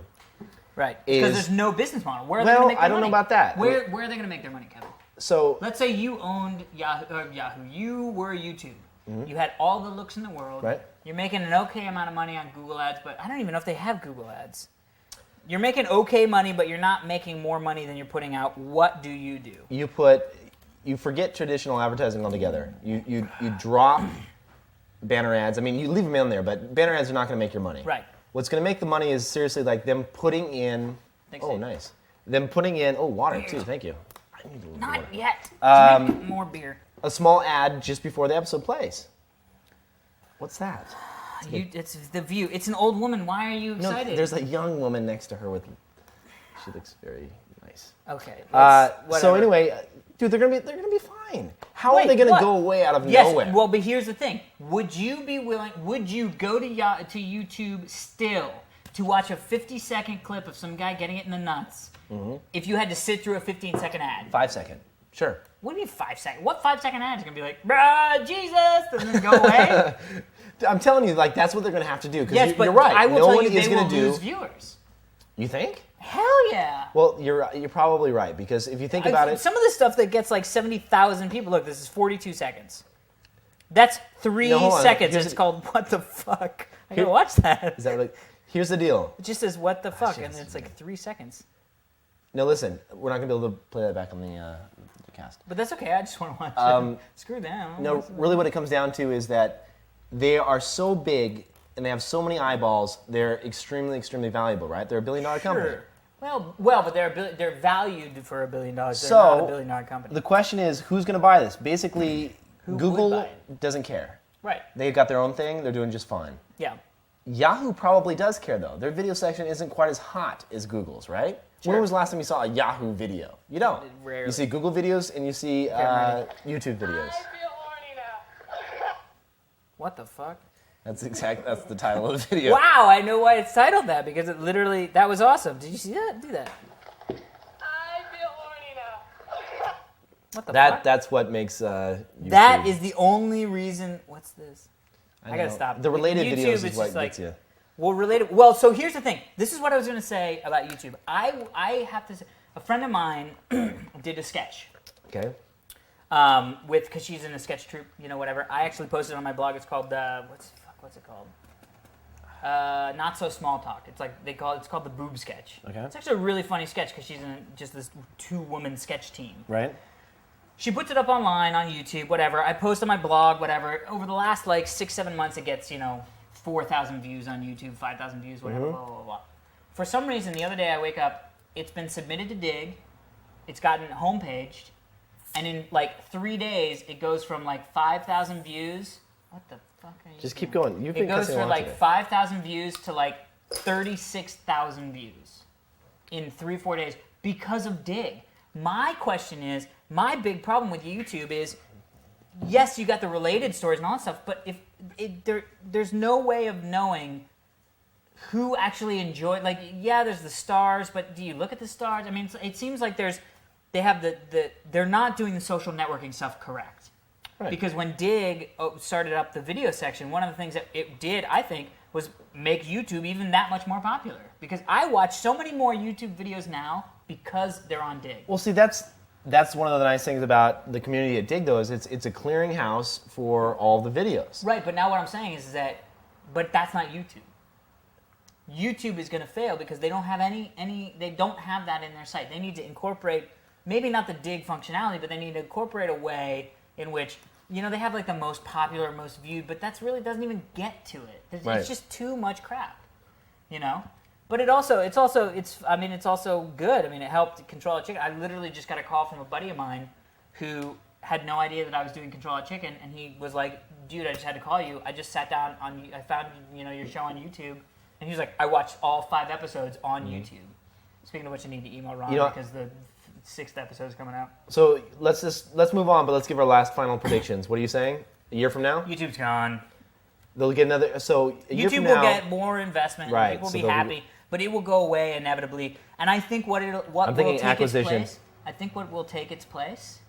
Speaker 2: Right. Because there's no business model. Where are they
Speaker 1: Well,
Speaker 2: going to make their
Speaker 1: I don't
Speaker 2: money?
Speaker 1: know about that.
Speaker 2: Where are they going to make their money, Kevin?
Speaker 1: So,
Speaker 2: Let's say you owned Yahoo. You were YouTube. You had all the looks in the world.
Speaker 1: Right.
Speaker 2: You're making an okay amount of money on Google Ads, but I don't even know if they have Google Ads. You're making okay money, but you're not making more money than you're putting out. What do?
Speaker 1: you forget traditional advertising altogether. You drop banner ads. I mean, you leave them in there, but banner ads are not going to make your money.
Speaker 2: Right.
Speaker 1: What's going to make the money is seriously like them putting in.
Speaker 2: Thanks,
Speaker 1: oh,
Speaker 2: Dave.
Speaker 1: nice. Them putting in. Oh, water too. Thank you. I need a little
Speaker 2: Not
Speaker 1: water.
Speaker 2: yet. Make more beer.
Speaker 1: A small ad just before the episode plays. What's that?
Speaker 2: It's the view. It's an old woman. Why are you
Speaker 1: No,
Speaker 2: excited?
Speaker 1: there's a young woman next to her with. She looks very nice.
Speaker 2: Okay.
Speaker 1: So
Speaker 2: whatever.
Speaker 1: anyway, dude, they're gonna be fine. How are they gonna
Speaker 2: what?
Speaker 1: go away out of
Speaker 2: Yes.
Speaker 1: nowhere?
Speaker 2: Well, but here's the thing. Would you be willing? Would you go to YouTube still to watch a 50-second clip of some guy getting it in the nuts if you had to sit through a 15-second ad?
Speaker 1: 5 second. Sure.
Speaker 2: What do you mean 5 second? What 5-second ad is gonna be like, bruh, Jesus, and then go away?
Speaker 1: I'm telling you, like that's what they're gonna have to do. Because
Speaker 2: Yes, but
Speaker 1: you're right.
Speaker 2: I will
Speaker 1: no
Speaker 2: tell
Speaker 1: one
Speaker 2: you
Speaker 1: is
Speaker 2: they will
Speaker 1: gonna do.
Speaker 2: lose viewers.
Speaker 1: You think?
Speaker 2: Hell yeah.
Speaker 1: Well, you're probably right because if you think about it,
Speaker 2: Some of the stuff that gets like 70,000 people. Look, this is 42 seconds. That's 3
Speaker 1: No, hold on.
Speaker 2: seconds, and
Speaker 1: Here's
Speaker 2: it's
Speaker 1: the-
Speaker 2: called What the Fuck. I gotta watch that.
Speaker 1: is that like? Here's the deal.
Speaker 2: It just says What the Fuck,
Speaker 1: shit,
Speaker 2: and
Speaker 1: that's
Speaker 2: it's like 3 seconds.
Speaker 1: No, listen, we're not gonna be able to play that back on the cast.
Speaker 2: But that's okay. I just want to watch it. Screw them.
Speaker 1: No, really, what it comes down to is that they are so big and they have so many eyeballs. They're extremely, extremely valuable, right? They're a billion-dollar company.
Speaker 2: Sure. Well, but they're valued for $1 billion. They're
Speaker 1: So
Speaker 2: not a billion-dollar company.
Speaker 1: the question is, who's going to buy this? Basically,
Speaker 2: Who would
Speaker 1: Google
Speaker 2: buy
Speaker 1: doesn't care.
Speaker 2: Right.
Speaker 1: They've got their own thing. They're doing just fine.
Speaker 2: Yeah.
Speaker 1: Yahoo probably does care, though. Their video section isn't quite as hot as Google's, right?
Speaker 2: Sure.
Speaker 1: When was the last time you saw a Yahoo video? You don't.
Speaker 2: Rarely.
Speaker 1: You see Google videos and you see
Speaker 2: Rarely.
Speaker 1: YouTube videos.
Speaker 2: What the fuck?
Speaker 1: That's the title of the video.
Speaker 2: Wow, I know why it's titled that because it literally that was awesome. Did you see that? Do that. What the fuck?
Speaker 1: That's what makes YouTube.
Speaker 2: That is the only reason. What's this? I gotta
Speaker 1: know.
Speaker 2: stop.
Speaker 1: The related
Speaker 2: YouTube
Speaker 1: videos is
Speaker 2: is
Speaker 1: what
Speaker 2: just like
Speaker 1: gets you.
Speaker 2: well, related. Well, so here's the thing. This is what I was gonna say about YouTube. I have to say, a friend of mine did a sketch.
Speaker 1: Okay.
Speaker 2: Because she's in a sketch troupe, whatever. I actually posted it on my blog. It's called what's it called? Not So Small Talk. It's like it's called the Boob Sketch.
Speaker 1: Okay.
Speaker 2: It's actually a really funny sketch because she's in just this 2-woman sketch team.
Speaker 1: Right.
Speaker 2: She puts it up online on YouTube, whatever. I post on my blog, whatever. Over the last 6-7 months, it gets 4,000 views on YouTube, 5,000 views, whatever. Blah blah blah. For some reason, the other day I wake up, it's been submitted to Dig, it's gotten homepaged, and in 3 days, it goes from 5,000 views. What the fuck are you
Speaker 1: Just
Speaker 2: doing?
Speaker 1: keep going. You've
Speaker 2: It
Speaker 1: been
Speaker 2: goes
Speaker 1: cussing
Speaker 2: from
Speaker 1: a lot today.
Speaker 2: 5,000 views to 36,000 views in 3-4 days because of Dig. My question is, my big problem with YouTube is, yes, you got the related stories and all that stuff, but there's no way of knowing who actually enjoyed. There's the stars, but do you look at the stars? I mean, it seems like they're not doing the social networking stuff correct.
Speaker 1: Right.
Speaker 2: Because when Dig started up the video section, one of the things that it did, I think, was make YouTube even that much more popular. Because I watch so many more YouTube videos now because they're on Dig.
Speaker 1: Well, see, that's one of the nice things about the community at Dig, though, is it's a clearinghouse for all the videos.
Speaker 2: Right, but now what I'm saying is that, but that's not YouTube. YouTube is going to fail because they don't have they don't have that in their site. They need to incorporate, maybe not the Dig functionality, but they need to incorporate a way in which, they have the most popular, most viewed, but that's really doesn't even get to it.
Speaker 1: Right.
Speaker 2: It's just too much crap, But it's also good. I mean, it helped Control Chicken. I literally just got a call from a buddy of mine who had no idea that I was doing Control Chicken, and he was like, "Dude, I just had to call you. I just sat down I found your show on YouTube, And he was like, I watched all 5 episodes on YouTube. Speaking of which, I need to email Ron because the 6th episode is coming out.
Speaker 1: So let's move on, but let's give our last final predictions. What are you saying? A year from now?
Speaker 2: YouTube's gone.
Speaker 1: They'll get another. So a year
Speaker 2: YouTube
Speaker 1: from
Speaker 2: will
Speaker 1: now,
Speaker 2: get more investment.
Speaker 1: Right,
Speaker 2: People will
Speaker 1: so
Speaker 2: be
Speaker 1: they'll
Speaker 2: happy, but it will go away inevitably. And I think what will take
Speaker 1: acquisition.
Speaker 2: its place. I think what will take its place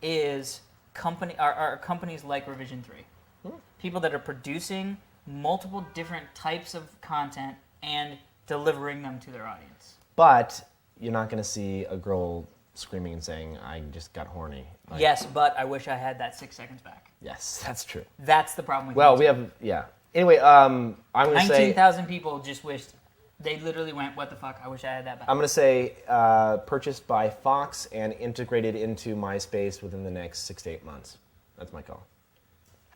Speaker 2: is companies like Revision 3. People that are producing multiple different types of content and delivering them to their audience.
Speaker 1: But you're not going to see a girl screaming and saying, I just got horny. Like,
Speaker 2: Yes, but I wish I had that 6 seconds back.
Speaker 1: yes, that's true.
Speaker 2: That's the problem with
Speaker 1: Well,
Speaker 2: YouTube.
Speaker 1: we have, yeah. Anyway, I'm going to say...
Speaker 2: 19,000 people just wished, they literally went, what the fuck, I wish I had that back.
Speaker 1: I'm going to say purchased by Fox and integrated into MySpace within the next 6 to 8 months. That's my call.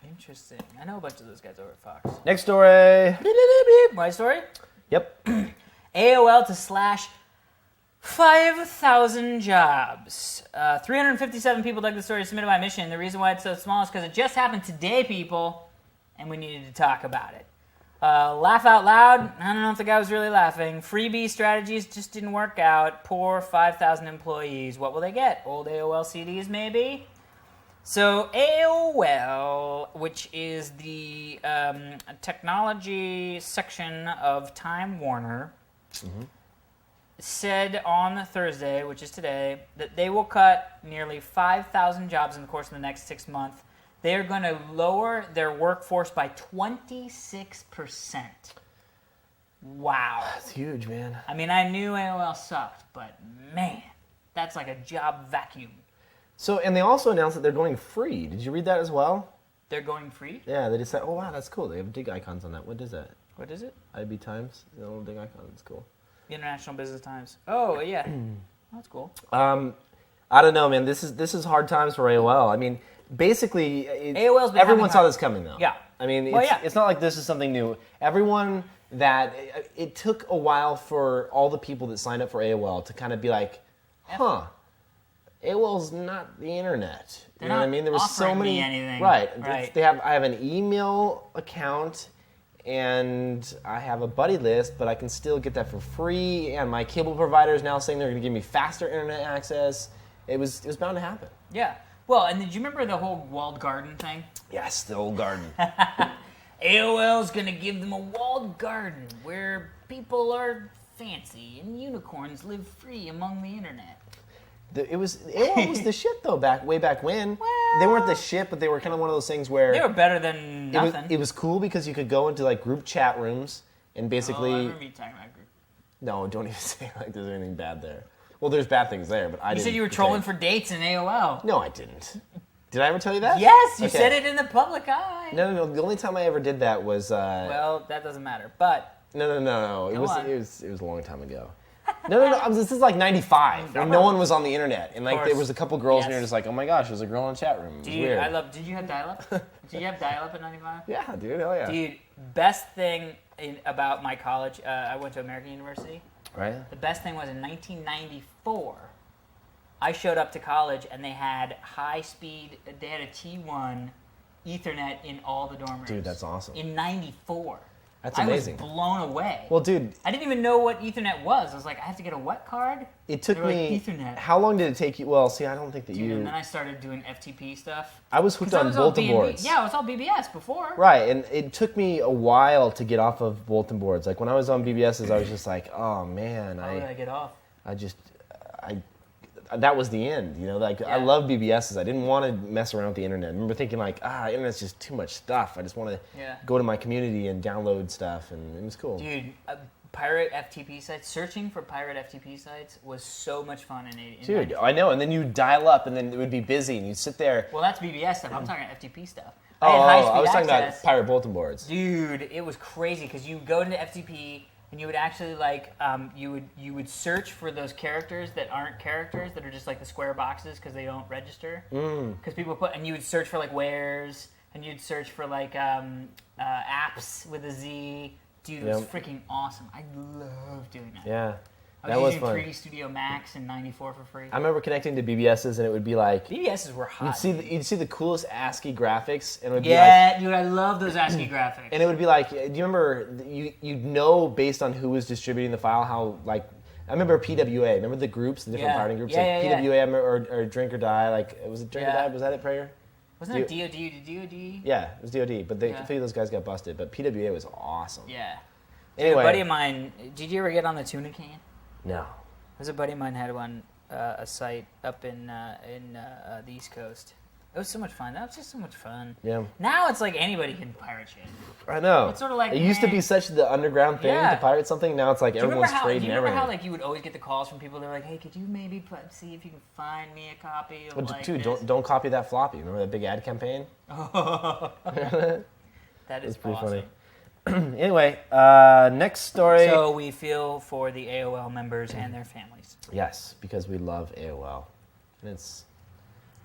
Speaker 2: Interesting. I know a bunch of those guys over at Fox.
Speaker 1: Next story.
Speaker 2: My story?
Speaker 1: Yep.
Speaker 2: AOL to slash 5,000 jobs. 357 people dug the story submitted by Mission. The reason why it's so small is because it just happened today, people, and we needed to talk about it. Laugh out loud. I don't know if the guy was really laughing. Freebie strategies just didn't work out. Poor 5,000 employees. What will they get? Old AOL CDs, maybe? So AOL, which is the technology section of Time Warner, said on Thursday, which is today, that they will cut nearly 5,000 jobs in the course of the next 6 months. They are going to lower their workforce by 26%. Wow.
Speaker 1: That's huge, man.
Speaker 2: I mean, I knew AOL sucked, but man, that's like a job vacuum.
Speaker 1: So, and they also announced that they're going free. Did you read that as well?
Speaker 2: They're going free?
Speaker 1: Yeah, they just said, oh, wow, that's cool. They have dig icons on that. What is that?
Speaker 2: What is it?
Speaker 1: IB Times? The little dig icon. It's cool.
Speaker 2: International Business Times. Oh, yeah. That's cool.
Speaker 1: I don't know, man. This is hard times for AOL. I mean, basically,
Speaker 2: AOL's been
Speaker 1: everyone
Speaker 2: having
Speaker 1: saw
Speaker 2: hard-
Speaker 1: this coming, though.
Speaker 2: Yeah.
Speaker 1: I mean,
Speaker 2: Well, yeah.
Speaker 1: it's not like this is something new. Everyone that... It took a while for all the people that signed up for AOL to kind of be like, huh, AOL's not the internet. You know what I mean? There was so
Speaker 2: offering
Speaker 1: many...
Speaker 2: me anything.
Speaker 1: Right.
Speaker 2: Right.
Speaker 1: I have an email account... and I have a buddy list, but I can still get that for free. And my cable provider is now saying they're going to give me faster internet access. It was bound to happen.
Speaker 2: Yeah. Well, and did you remember the whole walled garden thing?
Speaker 1: Yes, the old garden.
Speaker 2: AOL's going to give them a walled garden where people are fancy and unicorns live free among the internet.
Speaker 1: AOL was the shit though way back when.
Speaker 2: Well-
Speaker 1: They weren't the shit, but they were kind of one of those things where
Speaker 2: They were better than nothing.
Speaker 1: it was cool because you could go into like group chat rooms and
Speaker 2: Oh, I
Speaker 1: basically
Speaker 2: remember you talking about group.
Speaker 1: no, don't even say like there's anything bad there. Well, there's bad things there, but I
Speaker 2: You
Speaker 1: didn't.
Speaker 2: said you were trolling for dates in AOL.
Speaker 1: No, I didn't. Did I ever tell you that?
Speaker 2: Yes, you
Speaker 1: Okay.
Speaker 2: said it in the public eye.
Speaker 1: No. The only time I ever did that was.
Speaker 2: Well, that doesn't matter. But
Speaker 1: No. It
Speaker 2: Go
Speaker 1: was
Speaker 2: on.
Speaker 1: it was a long time ago. No. This is like '95 when no one was on the internet, and like
Speaker 2: course.
Speaker 1: there was a couple girls,
Speaker 2: Yes.
Speaker 1: and you're just like, oh my gosh, there's a girl in the chat room. It was
Speaker 2: dude,
Speaker 1: weird.
Speaker 2: Did you have dial-up? Did you have dial-up at 95?
Speaker 1: Yeah, dude, hell yeah.
Speaker 2: Dude, best thing about my college, I went to American University.
Speaker 1: Right?
Speaker 2: The best thing was in 1994, I showed up to college and they had they had a T1 Ethernet in all the dorm rooms.
Speaker 1: Dude, that's awesome.
Speaker 2: In 94.
Speaker 1: That's amazing.
Speaker 2: I was blown away.
Speaker 1: Well, dude,
Speaker 2: I didn't even know what Ethernet was. I was like, I have to get a what card?
Speaker 1: it took
Speaker 2: They were like,
Speaker 1: me.
Speaker 2: Ethernet.
Speaker 1: How long did it take you? Well, see, I don't think that
Speaker 2: Dude,
Speaker 1: you.
Speaker 2: and then I started doing FTP stuff.
Speaker 1: I was hooked
Speaker 2: 'Cause that
Speaker 1: on
Speaker 2: was all
Speaker 1: bulletin
Speaker 2: B&B.
Speaker 1: boards.
Speaker 2: Yeah, it was all BBS before.
Speaker 1: Right, and it took me a while to get off of bulletin boards. Like when I was on BBSs, I was just like, oh man,
Speaker 2: How did I get off?
Speaker 1: that was the end. You know, like I
Speaker 2: Yeah.
Speaker 1: love BBSs. I didn't want to mess around with the internet. I remember thinking like, internet's just too much stuff. I just want to
Speaker 2: Yeah.
Speaker 1: go to my community and download stuff, and it was cool.
Speaker 2: Dude, pirate FTP sites, searching for pirate FTP sites was so much fun in
Speaker 1: Dude, I know. And then you dial up, and then it would be busy, and you'd sit there.
Speaker 2: Well, that's BBS stuff. I'm talking FTP stuff.
Speaker 1: Oh,
Speaker 2: I had high-speed
Speaker 1: I was talking about
Speaker 2: access.
Speaker 1: pirate bulletin boards.
Speaker 2: Dude, it was crazy because you go into FTP and you would actually like you would search for those characters that aren't characters that are just like the square boxes because they don't register. Because people put and you would search for like wheres and you'd search for like apps with a Z. Dude, it was
Speaker 1: Yep.
Speaker 2: freaking awesome. I love doing that.
Speaker 1: Yeah.
Speaker 2: I was using 3D Studio Max in '94 for free.
Speaker 1: I remember connecting to BBSs, and it would be like
Speaker 2: BBSs were hot.
Speaker 1: You'd see the coolest ASCII graphics, and it would be like,
Speaker 2: dude, I love those ASCII graphics.
Speaker 1: And it would be like, do you remember? You'd know based on who was distributing the file how like. I remember PWA. Remember the groups, the different pirating groups, PWA or Drink or Die. Like was it Drink or Die? Was that it, Prager?
Speaker 2: Wasn't it DOD?
Speaker 1: Yeah, it was DOD. But a few of those guys got busted. But PWA was awesome.
Speaker 2: Yeah.
Speaker 1: Anyway,
Speaker 2: a buddy of mine. Did you ever get on the tuna can?
Speaker 1: No.
Speaker 2: There's a buddy of mine had one, a site up in the East Coast. It was so much fun. That was just so much fun.
Speaker 1: Yeah.
Speaker 2: Now it's like anybody can pirate shit.
Speaker 1: I know.
Speaker 2: It's sort of like
Speaker 1: it used to be such the underground thing to pirate something. Now it's like everyone's trading everything.
Speaker 2: Do you remember how like you would always get the calls from people? They're like, "Hey, could you maybe see if you can find me a copy of like
Speaker 1: dude,
Speaker 2: this?"
Speaker 1: don't copy that floppy. Remember that big ad campaign?
Speaker 2: That is
Speaker 1: pretty
Speaker 2: awesome.
Speaker 1: funny. Anyway, next story.
Speaker 2: So we feel for the AOL members and their families.
Speaker 1: Yes, because we love AOL, and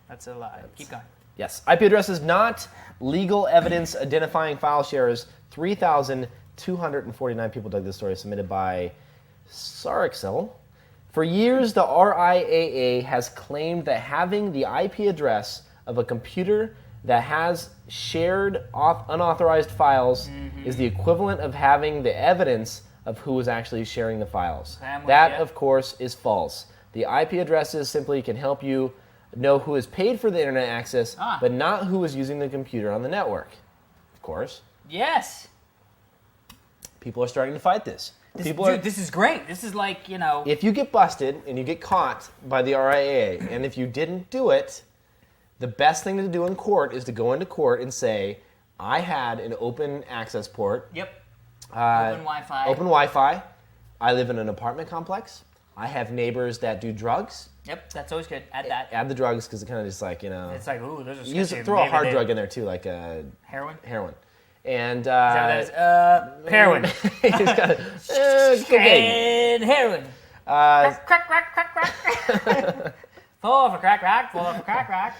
Speaker 2: that's a lie. Keep going.
Speaker 1: Yes, IP addresses not legal evidence identifying file sharers. 3,249 people dug this story, submitted by Sarixel. For years, the RIAA has claimed that having the IP address of a computer that has shared unauthorized files is the equivalent of having the evidence of who was actually sharing the files. That, of course, is false. The IP addresses simply can help you know who is paid for the internet access, but not who is using the computer on the network. Of course.
Speaker 2: Yes.
Speaker 1: People are starting to fight this.
Speaker 2: This is great. This is like,
Speaker 1: If you get busted and you get caught by the RIAA, and if you didn't do it, the best thing to do in court is to go into court and say, I had an open access port.
Speaker 2: Yep. Open Wi-Fi.
Speaker 1: Open Wi-Fi. I live in an apartment complex. I have neighbors that do drugs.
Speaker 2: Yep, that's always good. Add that.
Speaker 1: Add the drugs because it kind of just like,
Speaker 2: It's like, ooh, those are sketchy.
Speaker 1: Throw a hard drug in there too, like
Speaker 2: heroin.
Speaker 1: And
Speaker 2: heroin.
Speaker 1: He's got cocaine.
Speaker 2: And heroin. Crack, crack, crack, crack, crack. Fall for crack, rock. Fall for crack, rock.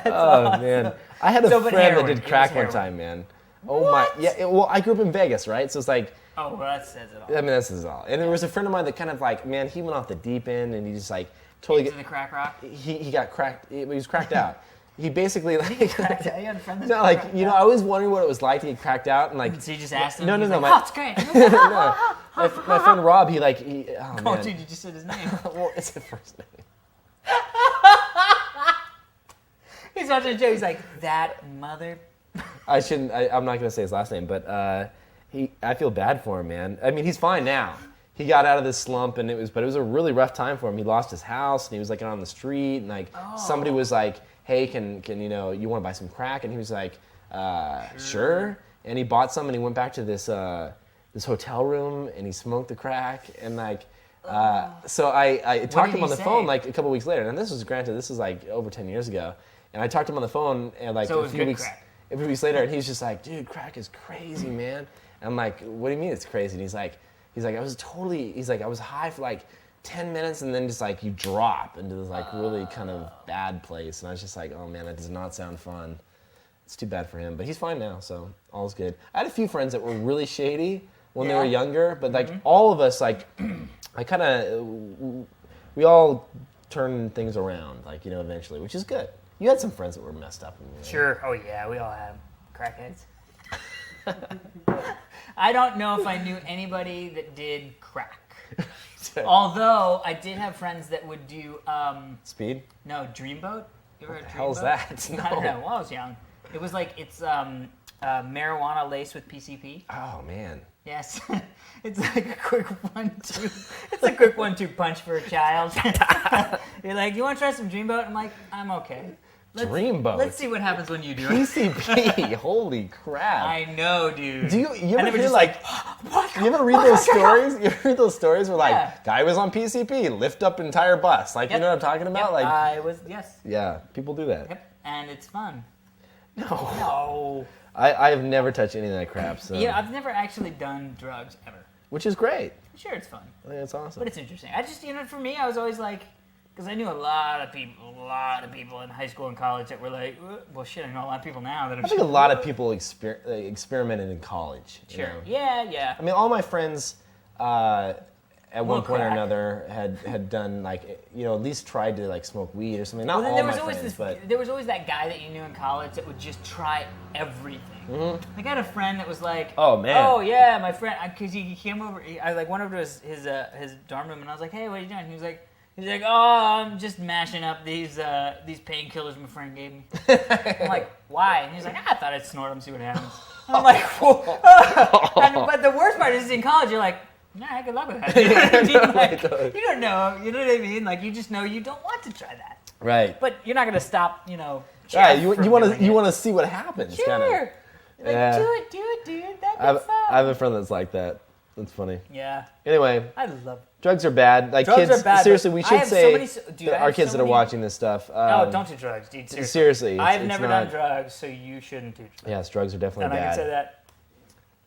Speaker 1: Awesome. Man, I had a friend that did crack one time, man. Oh my, yeah. Well, I grew up in Vegas, right? So it's like.
Speaker 2: Oh, well, that says it all.
Speaker 1: I mean, that says it all. And there was a friend of mine that kind of like, man, he went off the deep end, and he just like totally
Speaker 2: into the crack rock.
Speaker 1: He got cracked. He was cracked out. He basically like
Speaker 2: cracked out. You had a friend that
Speaker 1: no, like I always wondered what it was like to get cracked out, and like
Speaker 2: so you just asked him.
Speaker 1: No,
Speaker 2: like, it's great.
Speaker 1: No, my friend Rob, oh man.
Speaker 2: Dude, you just said his name.
Speaker 1: Well, it's his first name.
Speaker 2: He's watching the show. He's like, that mother.
Speaker 1: I shouldn't. I'm not gonna say his last name, but I feel bad for him, man. I mean, he's fine now. He got out of this slump, and it was a really rough time for him. He lost his house, and he was like out on the street, and like somebody was like, "Hey, can you want to buy some crack?" And he was like, "Sure." And he bought some, and he went back to this hotel room, and he smoked the crack, and like. So I talked to him on the phone like a couple weeks later, and this was like over 10 years ago, and I talked to him on the phone, and like a few weeks later, and he's just like, dude, crack is crazy, man. And I'm like, what do you mean it's crazy? And he's like, I was high for like 10 minutes, and then just like you drop into this like really kind of bad place, and I was just like, oh man, that does not sound fun. It's too bad for him, but he's fine now, so all's good. I had a few friends that were really shady when they were younger, but like all of us, like we all turn things around, like eventually, which is good. You had some friends that were messed up.
Speaker 2: Sure. Oh yeah, we all had them. Crackheads. I don't know if I knew anybody that did crack. Although I did have friends that would do
Speaker 1: Speed?
Speaker 2: No, Dreamboat. You ever heard
Speaker 1: What the
Speaker 2: Dreamboat?
Speaker 1: hell's that? No.
Speaker 2: I don't know. Well, I was young. It was like it's marijuana laced with PCP.
Speaker 1: Oh man.
Speaker 2: Yes. It's like a quick 1-2. It's a quick 1-2 punch for a child. You're like, you want to try some Dreamboat? I'm like, I'm okay.
Speaker 1: Dreamboat.
Speaker 2: Let's see what happens when you do it.
Speaker 1: PCP. Holy crap.
Speaker 2: I know, dude.
Speaker 1: Do you ever hear like you ever read those stories? You ever read those stories where like guy was on PCP, lift up entire bus. Like you know what I'm talking about?
Speaker 2: Yep.
Speaker 1: Like
Speaker 2: yes.
Speaker 1: Yeah, people do that.
Speaker 2: Yep. And it's fun.
Speaker 1: No. I have never touched any of that crap. So.
Speaker 2: Yeah, I've never actually done drugs ever.
Speaker 1: Which is great.
Speaker 2: Sure, it's fun.
Speaker 1: I think it's awesome.
Speaker 2: But it's interesting. I just, for me, I was always like, Because I knew a lot of people in high school and college that were like, well, shit, I know a lot of people now that are.
Speaker 1: I think a lot of people experimented in college.
Speaker 2: Sure.
Speaker 1: You know?
Speaker 2: Yeah.
Speaker 1: I mean, all my friends at one point or
Speaker 2: crack.
Speaker 1: another had done like, you know, at least tried to like smoke weed or something. Not
Speaker 2: Well,
Speaker 1: all
Speaker 2: then
Speaker 1: my friends, but
Speaker 2: there was always that guy that you knew in college that would just try everything. Mm-hmm. I got a friend that was like,
Speaker 1: oh man,
Speaker 2: oh yeah, my friend, because he came over. I like went over to his dorm room and I was like, hey, what are you doing? He's like, oh, I'm just mashing up these painkillers my friend gave me. I'm like, why? And he's like, I thought I'd snort them, see what happens. And I'm like, whoa. But the worst part is in college, you're like, nah, good luck with that. You know what I mean? Like, you don't know. You know what I mean? Like, you just know you don't want to try that.
Speaker 1: Right.
Speaker 2: But you're not going to stop, you know.
Speaker 1: Right. You want to see what happens.
Speaker 2: Sure.
Speaker 1: Kinda.
Speaker 2: Like,
Speaker 1: yeah.
Speaker 2: do it, dude. That'd be fun.
Speaker 1: I have a friend that's like that. That's funny.
Speaker 2: Yeah.
Speaker 1: Anyway,
Speaker 2: I love
Speaker 1: drugs are bad. Like
Speaker 2: drugs
Speaker 1: kids,
Speaker 2: are bad,
Speaker 1: seriously, we should say our kids that are
Speaker 2: many...
Speaker 1: watching this stuff.
Speaker 2: No, don't do drugs, dude.
Speaker 1: Seriously.
Speaker 2: I've never done drugs, so you shouldn't do drugs.
Speaker 1: Yes, drugs are definitely
Speaker 2: and
Speaker 1: bad.
Speaker 2: And I can say that.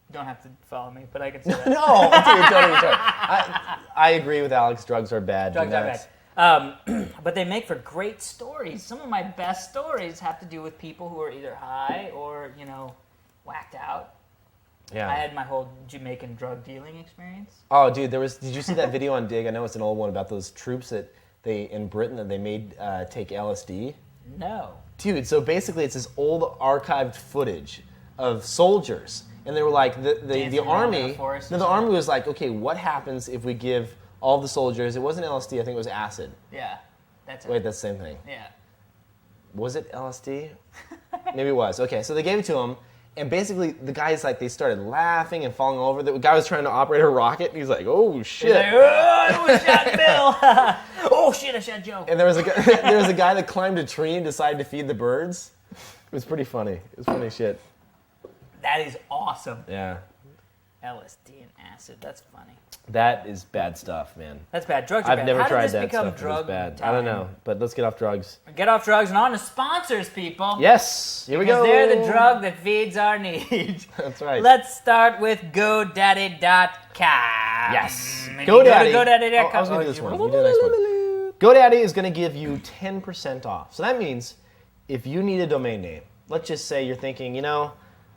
Speaker 2: You don't have to follow me, but I can say that.
Speaker 1: No, you're totally right. I agree with Alex. Drugs are bad.
Speaker 2: Drugs are bad. But they make for great stories. Some of my best stories have to do with people who are either high or, you know, whacked out.
Speaker 1: Yeah.
Speaker 2: I had my whole Jamaican drug dealing experience.
Speaker 1: Oh, dude, did you see that video on Dig? I know it's an old one about those troops that in Britain that they made take LSD.
Speaker 2: No.
Speaker 1: Dude, so basically it's this old archived footage of soldiers. And they were like, the army, the army was like, okay, what happens if we give all the soldiers, it wasn't LSD, I think it was acid.
Speaker 2: Yeah. That's
Speaker 1: the same thing.
Speaker 2: Yeah.
Speaker 1: Was it LSD? Maybe it was. Okay, so they gave it to him, and basically the guys, like, they started laughing and falling over. The guy was trying to operate a rocket, and he's like, oh, shit.
Speaker 2: He's like, oh, I shot Bill. Oh, shit, I shot Joe.
Speaker 1: And there was a guy that climbed a tree and decided to feed the birds. It was pretty funny. It was funny shit.
Speaker 2: That is awesome.
Speaker 1: Yeah.
Speaker 2: LSD and acid. That's funny.
Speaker 1: That is bad stuff, man.
Speaker 2: That's bad. Drugs are bad.
Speaker 1: I've never tried that
Speaker 2: become
Speaker 1: stuff.
Speaker 2: Drug
Speaker 1: it's bad.
Speaker 2: time?
Speaker 1: I don't know, but let's get off drugs.
Speaker 2: Get off drugs and on to sponsors, people.
Speaker 1: Yes. Here we go.
Speaker 2: Because they're the drug that feeds our needs.
Speaker 1: That's right.
Speaker 2: Let's start with GoDaddy.com.
Speaker 1: Yes.
Speaker 2: GoDaddy.
Speaker 1: GoDaddy.com. I was going to do this one. You do the next one. GoDaddy is going to give you 10% off. So that means if you need a domain name, let's just say you're thinking, you know,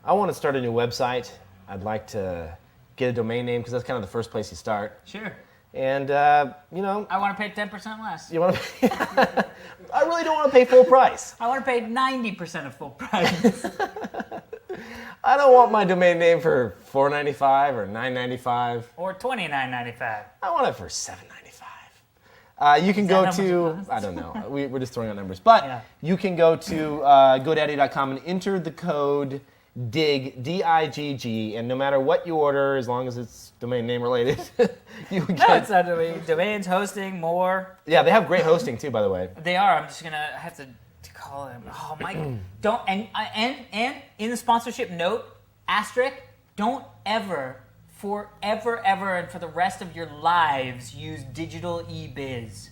Speaker 1: I want to start a new website. I'd like to get a domain name because that's kind of the first place you start.
Speaker 2: Sure.
Speaker 1: And, you know.
Speaker 2: I want to pay 10% less.
Speaker 1: You want to pay? I really don't want to pay full price.
Speaker 2: I want to pay 90% of full price.
Speaker 1: I don't want my domain name for $4.95 or $9.95.
Speaker 2: Or $29.95.
Speaker 1: I want it for $7.95. You can go to, I don't know, we're just throwing out numbers. But yeah. You can go to GoDaddy.com and enter the code DIGG, D-I-G-G, and no matter what you order, as long as it's domain name related, you get...
Speaker 2: No, it's not domain. Domains, hosting, more.
Speaker 1: Yeah, they have great hosting too, by the way.
Speaker 2: They are. I'm just going to have to call them. Oh, my... Don't... And in the sponsorship note, asterisk, don't ever, forever, and for the rest of your lives, use digital eBiz.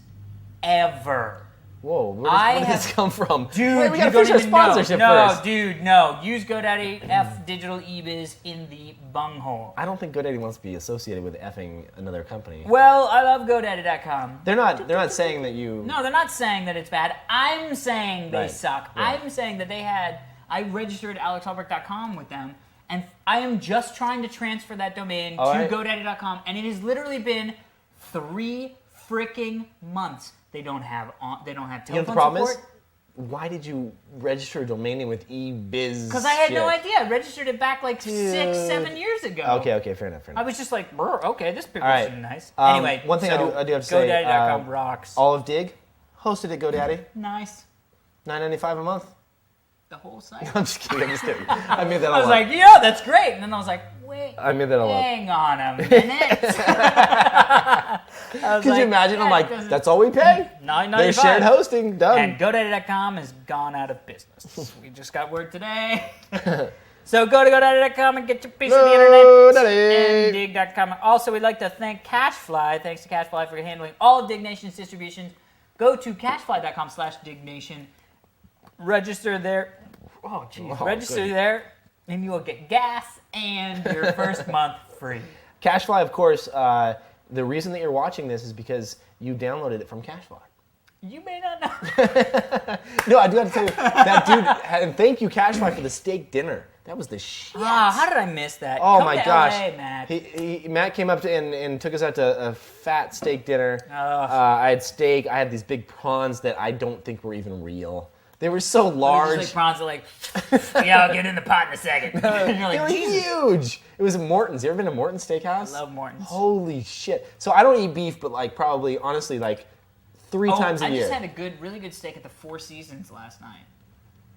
Speaker 2: Ever.
Speaker 1: Whoa, where did this come from?
Speaker 2: Dude,
Speaker 1: wait, we gotta finish our sponsorship first.
Speaker 2: No, dude, no. Use GoDaddy F Digital eBiz in the bunghole.
Speaker 1: I don't think GoDaddy wants to be associated with effing another company.
Speaker 2: Well, I love GoDaddy.com.
Speaker 1: They're not saying that you...
Speaker 2: No, they're not saying that it's bad. I'm saying they suck.
Speaker 1: Right.
Speaker 2: I'm saying that they had... I registered alexhalbert.com with them, and I am just trying to transfer that domain to GoDaddy.com, and it has literally been 3 freaking months. They don't have telephone
Speaker 1: the problem
Speaker 2: support.
Speaker 1: Is, why did you register a domain name with eBiz?
Speaker 2: Because I had no idea. I registered it back like 6-7 years ago.
Speaker 1: Okay, fair enough.
Speaker 2: I was just like, okay, this picture is nice.
Speaker 1: Anyway, one thing I do have to say,
Speaker 2: GoDaddy.com rocks.
Speaker 1: All of Dig, hosted at GoDaddy.
Speaker 2: Nice.
Speaker 1: $9.95 a month.
Speaker 2: The whole site.
Speaker 1: I'm just kidding. I made that all up.
Speaker 2: I was like, yeah, that's great. And then I was like, wait.
Speaker 1: I made that all up.
Speaker 2: Hang on a minute.
Speaker 1: Could you imagine? I'm like, that's all we pay?
Speaker 2: $9.95.
Speaker 1: There's shared hosting. Done.
Speaker 2: And GoDaddy.com has gone out of business. We just got word today. So go to GoDaddy.com and get your piece of the internet. And Dig.com. Also, we'd like to thank CashFly. Thanks to CashFly for handling all of Dignation's distributions. Go to cashfly.com/Diggnation. Register there. Oh, geez. Register there, and you will get gas and your first month free.
Speaker 1: CashFly, of course, the reason that you're watching this is because you downloaded it from CashFly.
Speaker 2: You may not know.
Speaker 1: No, I do have to tell you, that dude, and thank you, Cashfly, for the steak dinner. That was the shit.
Speaker 2: How did I miss that?
Speaker 1: Oh
Speaker 2: Come
Speaker 1: my
Speaker 2: to
Speaker 1: gosh.
Speaker 2: LA, Matt.
Speaker 1: Matt came up and took us out to a fat steak dinner. I had steak. I had these big prawns that I don't think were even real. They were so large.
Speaker 2: Just like prawns are like, yeah, I'll get in the pot in a second. And you're
Speaker 1: They
Speaker 2: like,
Speaker 1: were
Speaker 2: Jesus.
Speaker 1: huge. It was Morton's. You ever been to Morton's Steakhouse?
Speaker 2: I love Morton's.
Speaker 1: Holy shit. So I don't eat beef, but like probably, honestly, like 3 times a year.
Speaker 2: I just had a really good steak at the Four Seasons last night.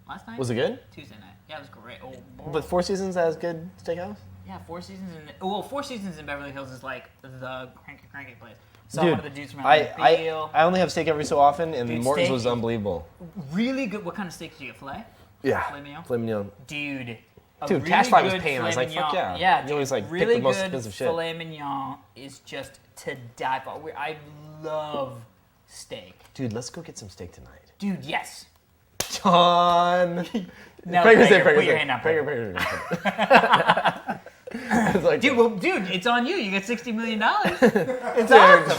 Speaker 2: Last night?
Speaker 1: Was it good?
Speaker 2: Tuesday night. Yeah, it was great. Oh,
Speaker 1: But Four Seasons has good steakhouse?
Speaker 2: yeah, Four Seasons Four Seasons in Beverly Hills is like the cranky place. Saw
Speaker 1: Dude,
Speaker 2: one of the dudes from LA.
Speaker 1: I only have steak every so often, and
Speaker 2: Dude,
Speaker 1: Morton's
Speaker 2: steak
Speaker 1: was unbelievable.
Speaker 2: Really good. What kind of steak did you get? Filet?
Speaker 1: Yeah.
Speaker 2: Filet mignon?
Speaker 1: Filet mignon.
Speaker 2: Dude. a
Speaker 1: Dude,
Speaker 2: really
Speaker 1: Cashfly was
Speaker 2: good
Speaker 1: paying. I was
Speaker 2: filet
Speaker 1: like, fuck
Speaker 2: mignon-
Speaker 1: yeah.
Speaker 2: Yeah,
Speaker 1: You always like pick
Speaker 2: really
Speaker 1: the most
Speaker 2: good
Speaker 1: expensive shit.
Speaker 2: filet mignon is just to die for. I love steak.
Speaker 1: Dude, let's go get some steak tonight.
Speaker 2: Dude, yes.
Speaker 1: John.
Speaker 2: No,
Speaker 1: Prager's
Speaker 2: Prager,
Speaker 1: there,
Speaker 2: put your hand up.
Speaker 1: It's like,
Speaker 2: Dude, it's on you. You get $60 million.
Speaker 1: it's awesome.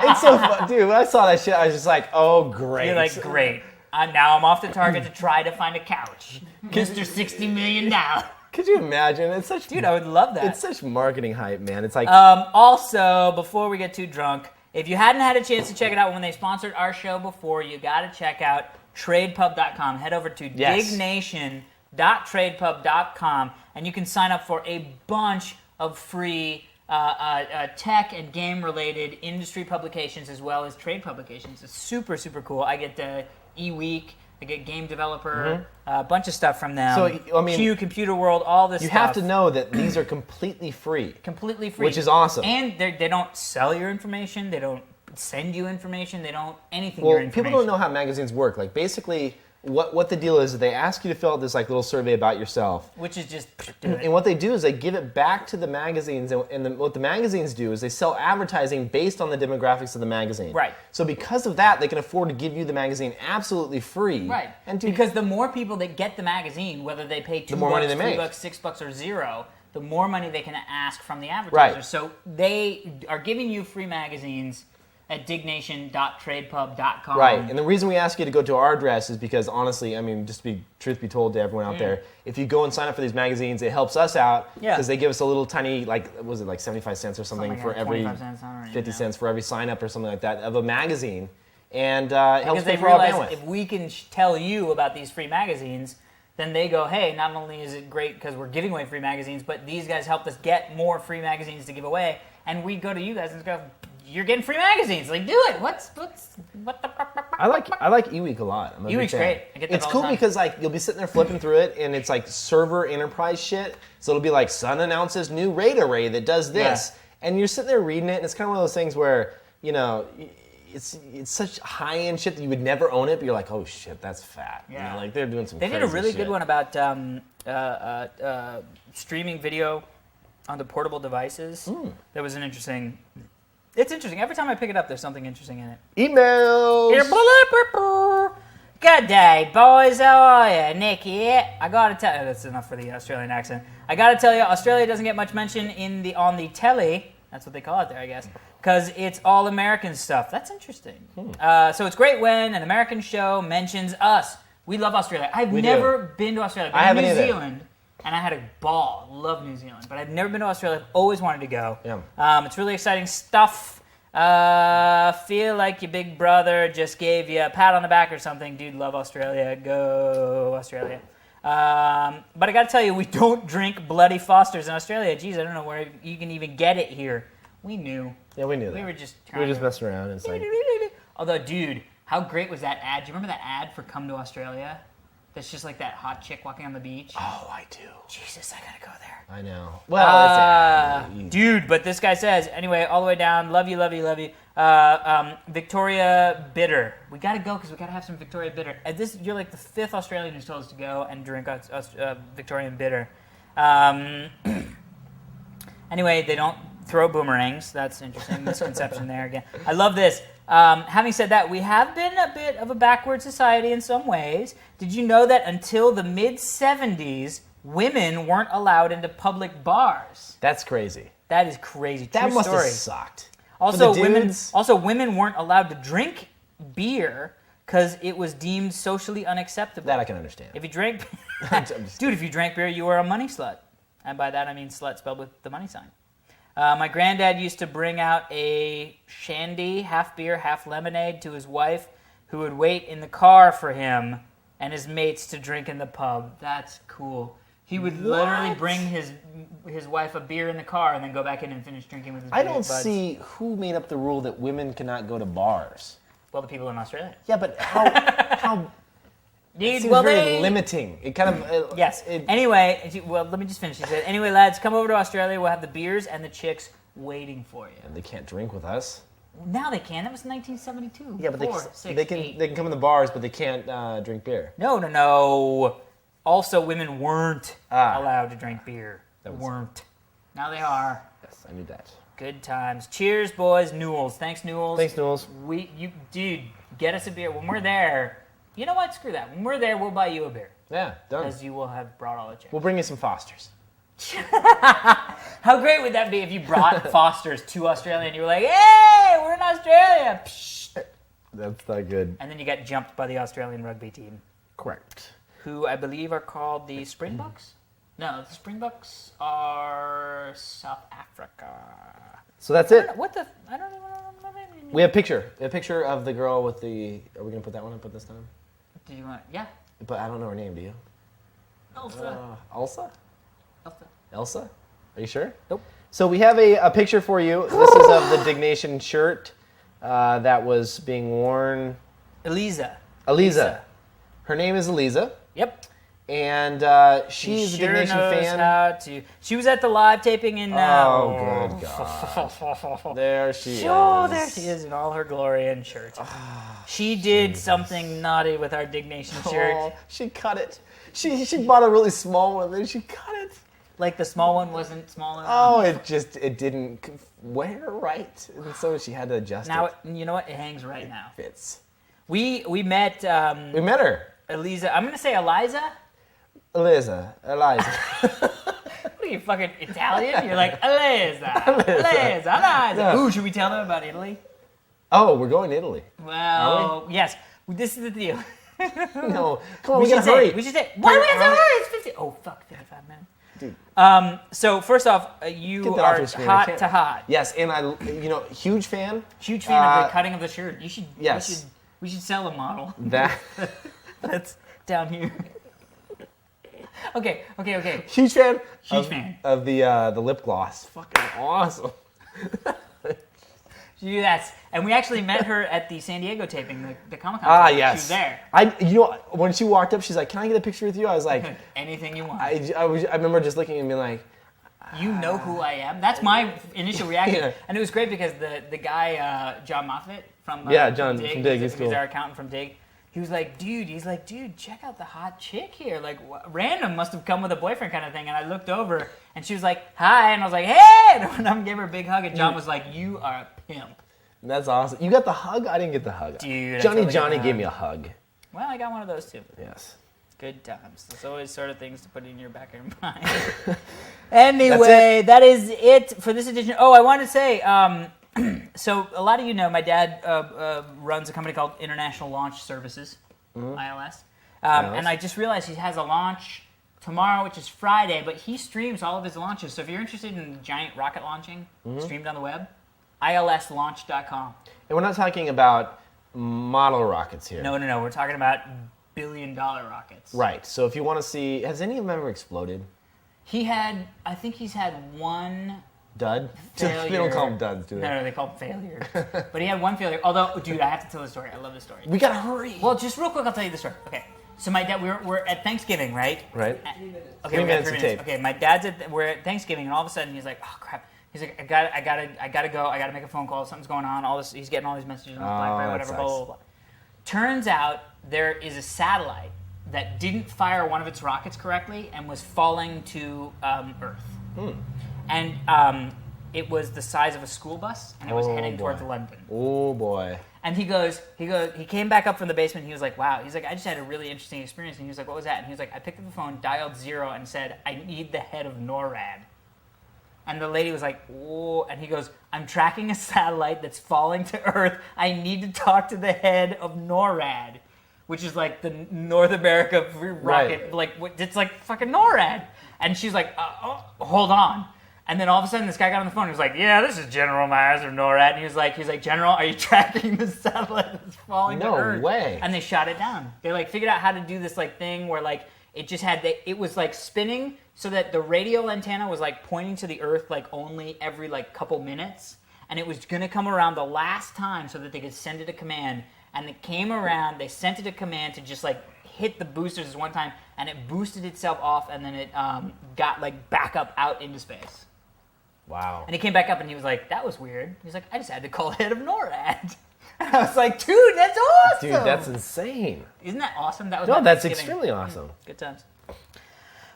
Speaker 1: It's so fun. Dude, when I saw that shit, I was just like, oh, great.
Speaker 2: You're like, great. Now I'm off to Target to try to find a couch. Mr. $60 million.
Speaker 1: Could you imagine? It's such,
Speaker 2: Dude, I would love that.
Speaker 1: It's such marketing hype, man. It's like,
Speaker 2: Also, before we get too drunk, if you hadn't had a chance to check it out when they sponsored our show before, you got to check out tradepub.com. Head over to Diggnation.tradepub.com, and you can sign up for a bunch of free tech and game-related industry publications as well as trade publications. It's super, super cool. I get eWeek. I get Game Developer, a bunch of stuff from them.
Speaker 1: So, I mean,
Speaker 2: Q, Computer World, all this
Speaker 1: you
Speaker 2: stuff.
Speaker 1: have to know that these are completely free.
Speaker 2: Completely free.
Speaker 1: Which is awesome.
Speaker 2: And they don't sell your information. They don't send you information. They don't anything
Speaker 1: Well,
Speaker 2: your information.
Speaker 1: people don't know how magazines work. Like, basically, what the deal is they ask you to fill out this like little survey about yourself.
Speaker 2: Which is just do it.
Speaker 1: And what they do is they give it back to the magazines, and what the magazines do is they sell advertising based on the demographics of the magazine.
Speaker 2: Right.
Speaker 1: So because of that, they can afford to give you the magazine absolutely free.
Speaker 2: Right.
Speaker 1: And
Speaker 2: because the more people that get the magazine, whether they pay $2,
Speaker 1: more money they make.
Speaker 2: $3, $6, or $0, the more money they can ask from the advertisers.
Speaker 1: Right.
Speaker 2: So they are giving you free magazines at Diggnation.tradepub.com.
Speaker 1: Right, and the reason we ask you to go to our address is because, honestly, I mean, just to be truth be told to everyone out there, if you go and sign up for these magazines, it helps us out because they give us a little tiny, like, what was it, like 75 cents or something
Speaker 2: Like
Speaker 1: for
Speaker 2: that,
Speaker 1: every
Speaker 2: 25 cents, I don't really
Speaker 1: 50
Speaker 2: know.
Speaker 1: cents for every sign up or something like that of a magazine, and it helps
Speaker 2: Because
Speaker 1: pay
Speaker 2: they
Speaker 1: for our
Speaker 2: realize
Speaker 1: bandwidth.
Speaker 2: if we can tell you about these free magazines, then they go, hey, not only is it great because we're giving away free magazines, but these guys helped us get more free magazines to give away, and we go to you guys and go, you're getting free magazines. Like, do it. What the?
Speaker 1: I like eWeek a lot. I'm a big
Speaker 2: eWeek's
Speaker 1: fan.
Speaker 2: great. I get that
Speaker 1: It's
Speaker 2: all the
Speaker 1: cool
Speaker 2: time.
Speaker 1: because like you'll be sitting there flipping through it, and it's like server enterprise shit. So it'll be like Sun announces new RAID array that does this, and you're sitting there reading it, and it's kind of one of those things where it's such high end shit that you would never own it, but you're like, oh shit, that's fat.
Speaker 2: Yeah.
Speaker 1: Like they're doing some.
Speaker 2: They did a
Speaker 1: crazy
Speaker 2: really
Speaker 1: shit.
Speaker 2: good one about streaming video on the portable devices. That was an interesting. It's interesting. Every time I pick it up, there's something interesting in it.
Speaker 1: Emails.
Speaker 2: Good day, boys. How are you? Nick here. I gotta tell you, that's enough for the Australian accent. I gotta tell you, Australia doesn't get much mention on the telly. That's what they call it there, I guess, because it's all American stuff. That's interesting. So it's great when an American show mentions us. We love Australia. I've never been to Australia.
Speaker 1: I haven't
Speaker 2: New
Speaker 1: either.
Speaker 2: Zealand. And I had a ball. Love New Zealand. But I've never been to Australia. I've always wanted to go.
Speaker 1: Yeah.
Speaker 2: It's really exciting stuff. Feel like your big brother just gave you a pat on the back or something. Dude, love Australia. Go Australia. But I got to tell you, we don't drink Bloody Fosters in Australia. Jeez, I don't know where you can even get it here. We knew.
Speaker 1: Yeah, we knew that.
Speaker 2: We were just
Speaker 1: We were
Speaker 2: trying
Speaker 1: just messing around. It's like,
Speaker 2: Although, dude, how great was that ad? Do you remember that ad for Come to Australia? That's just like that hot chick walking on the beach.
Speaker 1: oh, I do.
Speaker 2: Jesus, I gotta go there.
Speaker 1: I know. Well, it's
Speaker 2: Dude, but this guy says, anyway, all the way down, love you, love you, love you. Victoria Bitter. We gotta go because we gotta have some Victoria Bitter. You're like the 5th Australian who's told us to go and drink Victorian Bitter. Anyway, they don't throw boomerangs. That's interesting. Misconception there again. I love this. Having said that, we have been a bit of a backward society in some ways. Did you know that until the mid-70s, women weren't allowed into public bars?
Speaker 1: That's crazy.
Speaker 2: That is crazy. True
Speaker 1: That must
Speaker 2: story.
Speaker 1: have sucked.
Speaker 2: Also,
Speaker 1: the
Speaker 2: women
Speaker 1: dudes?
Speaker 2: women weren't allowed to drink beer because it was deemed socially unacceptable.
Speaker 1: That I can understand.
Speaker 2: If you drank,
Speaker 1: just-
Speaker 2: dude, if you drank beer, you were a money slut, and by that I mean slut spelled with the money sign. My granddad used to bring out a shandy, half beer, half lemonade, to his wife, who would wait in the car for him and his mates to drink in the pub. That's cool. He would literally bring his wife a beer in the car and then go back in and finish drinking with his
Speaker 1: I
Speaker 2: buds.
Speaker 1: don't see who made up the rule that women cannot go to bars.
Speaker 2: Well, the people in Australia.
Speaker 1: Yeah, but how
Speaker 2: Dude,
Speaker 1: it seems
Speaker 2: well,
Speaker 1: very limiting. It kind of
Speaker 2: Yes. Anyway, well, let me just finish. He said, anyway, lads, come over to Australia. We'll have the beers and the chicks waiting for you.
Speaker 1: and they can't drink with us.
Speaker 2: Now they can. That was 1972.
Speaker 1: Yeah, but
Speaker 2: Four,
Speaker 1: they
Speaker 2: six,
Speaker 1: can
Speaker 2: eight.
Speaker 1: they can come in the bars, but they can't drink beer.
Speaker 2: No. Also, women weren't
Speaker 1: Ah.
Speaker 2: allowed to drink beer. Weren't. Now they are.
Speaker 1: Yes, I knew that.
Speaker 2: Good times. Cheers, boys. Newells. Thanks, Newells.
Speaker 1: Thanks, Knowles.
Speaker 2: Dude, get us a beer. When we're there, you know what? Screw that. When we're there, we'll buy you a beer.
Speaker 1: Yeah, done.
Speaker 2: Because you will have brought all the chicks.
Speaker 1: We'll bring you some Fosters.
Speaker 2: How great would that be if you brought Foster's to Australia and you were like, hey, we're in Australia. Psh.
Speaker 1: That's not good.
Speaker 2: And then you got jumped by the Australian rugby team,
Speaker 1: Correct.
Speaker 2: who I believe are called the Springboks. No, the Springboks are South Africa.
Speaker 1: So that's
Speaker 2: I
Speaker 1: it.
Speaker 2: don't know, what the? I don't even know.
Speaker 1: We have a picture. A picture of the girl with the. Are we gonna put that one up at this time?
Speaker 2: Do you want? Yeah.
Speaker 1: But I don't know her name. Do you?
Speaker 2: Elsa.
Speaker 1: Elsa?
Speaker 2: Elsa.
Speaker 1: Elsa? Are you sure?
Speaker 2: Nope.
Speaker 1: So we have a picture for you. This is of the Diggnation shirt that was being worn.
Speaker 2: Eliza.
Speaker 1: Eliza. Her name is Eliza,
Speaker 2: Yep.
Speaker 1: and she's a
Speaker 2: Sure
Speaker 1: Diggnation
Speaker 2: knows
Speaker 1: fan.
Speaker 2: how to. She was at the live taping in.
Speaker 1: Oh, good God. There she is.
Speaker 2: Oh, there she is in all her glory and shirt. She did something naughty with our Diggnation shirt.
Speaker 1: Oh, she cut it. She bought a really small one, and she cut it.
Speaker 2: Like the small one wasn't small enough.
Speaker 1: Oh, it didn't wear right, and so she had to adjust
Speaker 2: Now,
Speaker 1: it.
Speaker 2: you know what? It hangs right now.
Speaker 1: Fits.
Speaker 2: We met
Speaker 1: We met her.
Speaker 2: Eliza. I'm going to say Eliza.
Speaker 1: Eliza.
Speaker 2: What are you, fucking Italian? You're like, Eliza.
Speaker 1: Yeah.
Speaker 2: Ooh, should we tell them about Italy?
Speaker 1: Oh, we're going to Italy.
Speaker 2: Well, yes. This is the deal.
Speaker 1: No, come on, we gotta hurry.
Speaker 2: We should say, why do we have to hurry? It's 50. Oh, fuck, 55 minutes.
Speaker 1: Dude.
Speaker 2: So, first off, you
Speaker 1: Get that
Speaker 2: are
Speaker 1: off your screen. I
Speaker 2: hot
Speaker 1: can't-
Speaker 2: to hot.
Speaker 1: Yes, and huge fan.
Speaker 2: Huge fan of the cutting of the shirt. You should.
Speaker 1: Yes.
Speaker 2: We should sell a model.
Speaker 1: That
Speaker 2: That's down here. Okay.
Speaker 1: huge fan.
Speaker 2: Huge fan.
Speaker 1: of the lip gloss. Fucking awesome.
Speaker 2: Yes, and we actually met her at the San Diego taping, the Comic-Con.
Speaker 1: Ah,
Speaker 2: taping.
Speaker 1: yes.
Speaker 2: She was there.
Speaker 1: When she walked up, she's like, "Can I get a picture with you?" I was like,
Speaker 2: Anything you want.
Speaker 1: I remember just looking and being like,
Speaker 2: You know who I am. That's my initial reaction,
Speaker 1: Yeah.
Speaker 2: and it was great because the guy John Moffat from
Speaker 1: John from Dig, he's
Speaker 2: he's
Speaker 1: cool.
Speaker 2: our accountant from Dig. He was like, dude, check out the hot chick here. Like, random must have come with a boyfriend kind of thing. And I looked over, and she was like, hi, and I was like, hey, and I went up and gave her a big hug, and John was like, you are a pimp.
Speaker 1: "That's awesome." You got the hug. I didn't get the hug.
Speaker 2: Dude, I
Speaker 1: Johnny
Speaker 2: totally got the
Speaker 1: gave
Speaker 2: hug.
Speaker 1: me a hug.
Speaker 2: Well, I got one of those too.
Speaker 1: Yes.
Speaker 2: Good times. There's always sort of things to put in your back of your mind. Anyway, that is it for this edition. Oh, I wanted to say, so a lot of you know my dad runs a company called International Launch Services, ILS. And I just realized he has a launch tomorrow, which is Friday, but he streams all of his launches. So if you're interested in giant rocket launching, streamed on the web, ilslaunch.com.
Speaker 1: And we're not talking about model rockets here.
Speaker 2: No, we're talking about billion-dollar rockets.
Speaker 1: Right. So if you want to see, has any of them ever exploded?
Speaker 2: I think he's had one
Speaker 1: Dud?
Speaker 2: failure.
Speaker 1: They don't call them duds, do they?
Speaker 2: No, they call them failures. But he had one failure. Although, dude, I have to tell the story. I love this story.
Speaker 1: We gotta hurry.
Speaker 2: Well, just real quick, I'll tell you the story. Okay. So my dad, we're at Thanksgiving, right?
Speaker 1: Right.
Speaker 2: Okay,
Speaker 1: 3
Speaker 2: we got
Speaker 1: minutes
Speaker 2: 3
Speaker 1: of
Speaker 2: minutes.
Speaker 1: tape.
Speaker 2: Okay, my dad's we're at Thanksgiving, and all of a sudden he's like, oh crap. He's like, I gotta go. I gotta make a phone call. Something's going on. All this. He's getting all these messages on his BlackBerry,
Speaker 1: that
Speaker 2: whatever.
Speaker 1: sucks.
Speaker 2: Blah blah blah. Turns out there is a satellite that didn't fire one of its rockets correctly and was falling to Earth. And it was the size of a school bus, and it was heading towards London.
Speaker 1: Oh boy.
Speaker 2: And he came back up from the basement. And he was like, wow. He's like, I just had a really interesting experience. And he was like, what was that? And he was like, I picked up the phone, dialed 0, and said, I need the head of NORAD. And the lady was like, whoa. And he goes, I'm tracking a satellite that's falling to Earth. I need to talk to the head of NORAD, which is like the North America rocket. Like it's like fucking NORAD. And she's like, hold on. And then all of a sudden, this guy got on the phone and was like, "Yeah, this is General Myers of NORAD." And he was like, "General, are you tracking the satellite that's falling to Earth?"
Speaker 1: No way.
Speaker 2: And they shot it down. They like figured out how to do this like thing where like it just had it was like spinning so that the radio antenna was like pointing to the Earth like only every like couple minutes, and it was gonna come around the last time so that they could send it a command. And it came around. They sent it a command to just like hit the boosters one time, and it boosted itself off, and then it got like back up out into space.
Speaker 1: Wow.
Speaker 2: And he came back up and he was like, "That was weird." He's like, "I just had to call head of NORAD." And I was like, "Dude, that's awesome."
Speaker 1: Dude, that's insane.
Speaker 2: Isn't that awesome? That was
Speaker 1: No,
Speaker 2: my
Speaker 1: that's
Speaker 2: Thanksgiving.
Speaker 1: extremely awesome.
Speaker 2: Good times.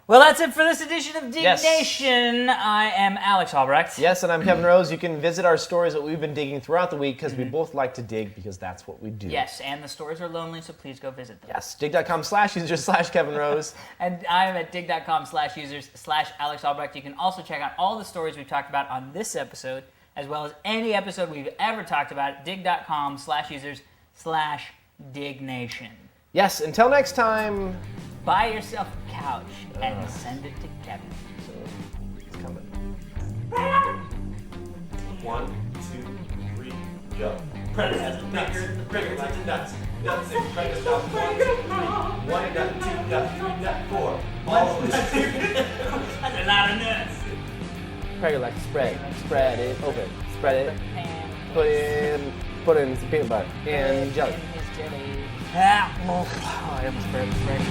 Speaker 2: Well, that's it for this edition of
Speaker 1: Yes.
Speaker 2: Diggnation. I am Alex Albrecht.
Speaker 1: Yes, and I'm Kevin Rose. You can visit our stories that we've been digging throughout the week because we both like to dig because that's what we do.
Speaker 2: Yes, and the stories are lonely, so please go visit them.
Speaker 1: Yes, dig.com/users/Kevin Rose.
Speaker 2: And I'm at dig.com/users/Alex Albrecht. You can also check out all the stories we've talked about on this episode, as well as any episode we've ever talked about at dig.com/users/Diggnation.
Speaker 1: Yes, until next time.
Speaker 2: Buy yourself a couch and send it to Kevin.
Speaker 1: So, it's coming. 1, 2, 3, go. Predator has the nuts. Predator likes the nuts. Nuts and Predator stuff. 1, 2, 3. 1 nut, 2 nut, 3 nut, 4.
Speaker 2: That's a lot of nuts.
Speaker 1: Predator likes to spread it open, spread it, put in some peanut butter and jelly.
Speaker 2: I almost burned the bread.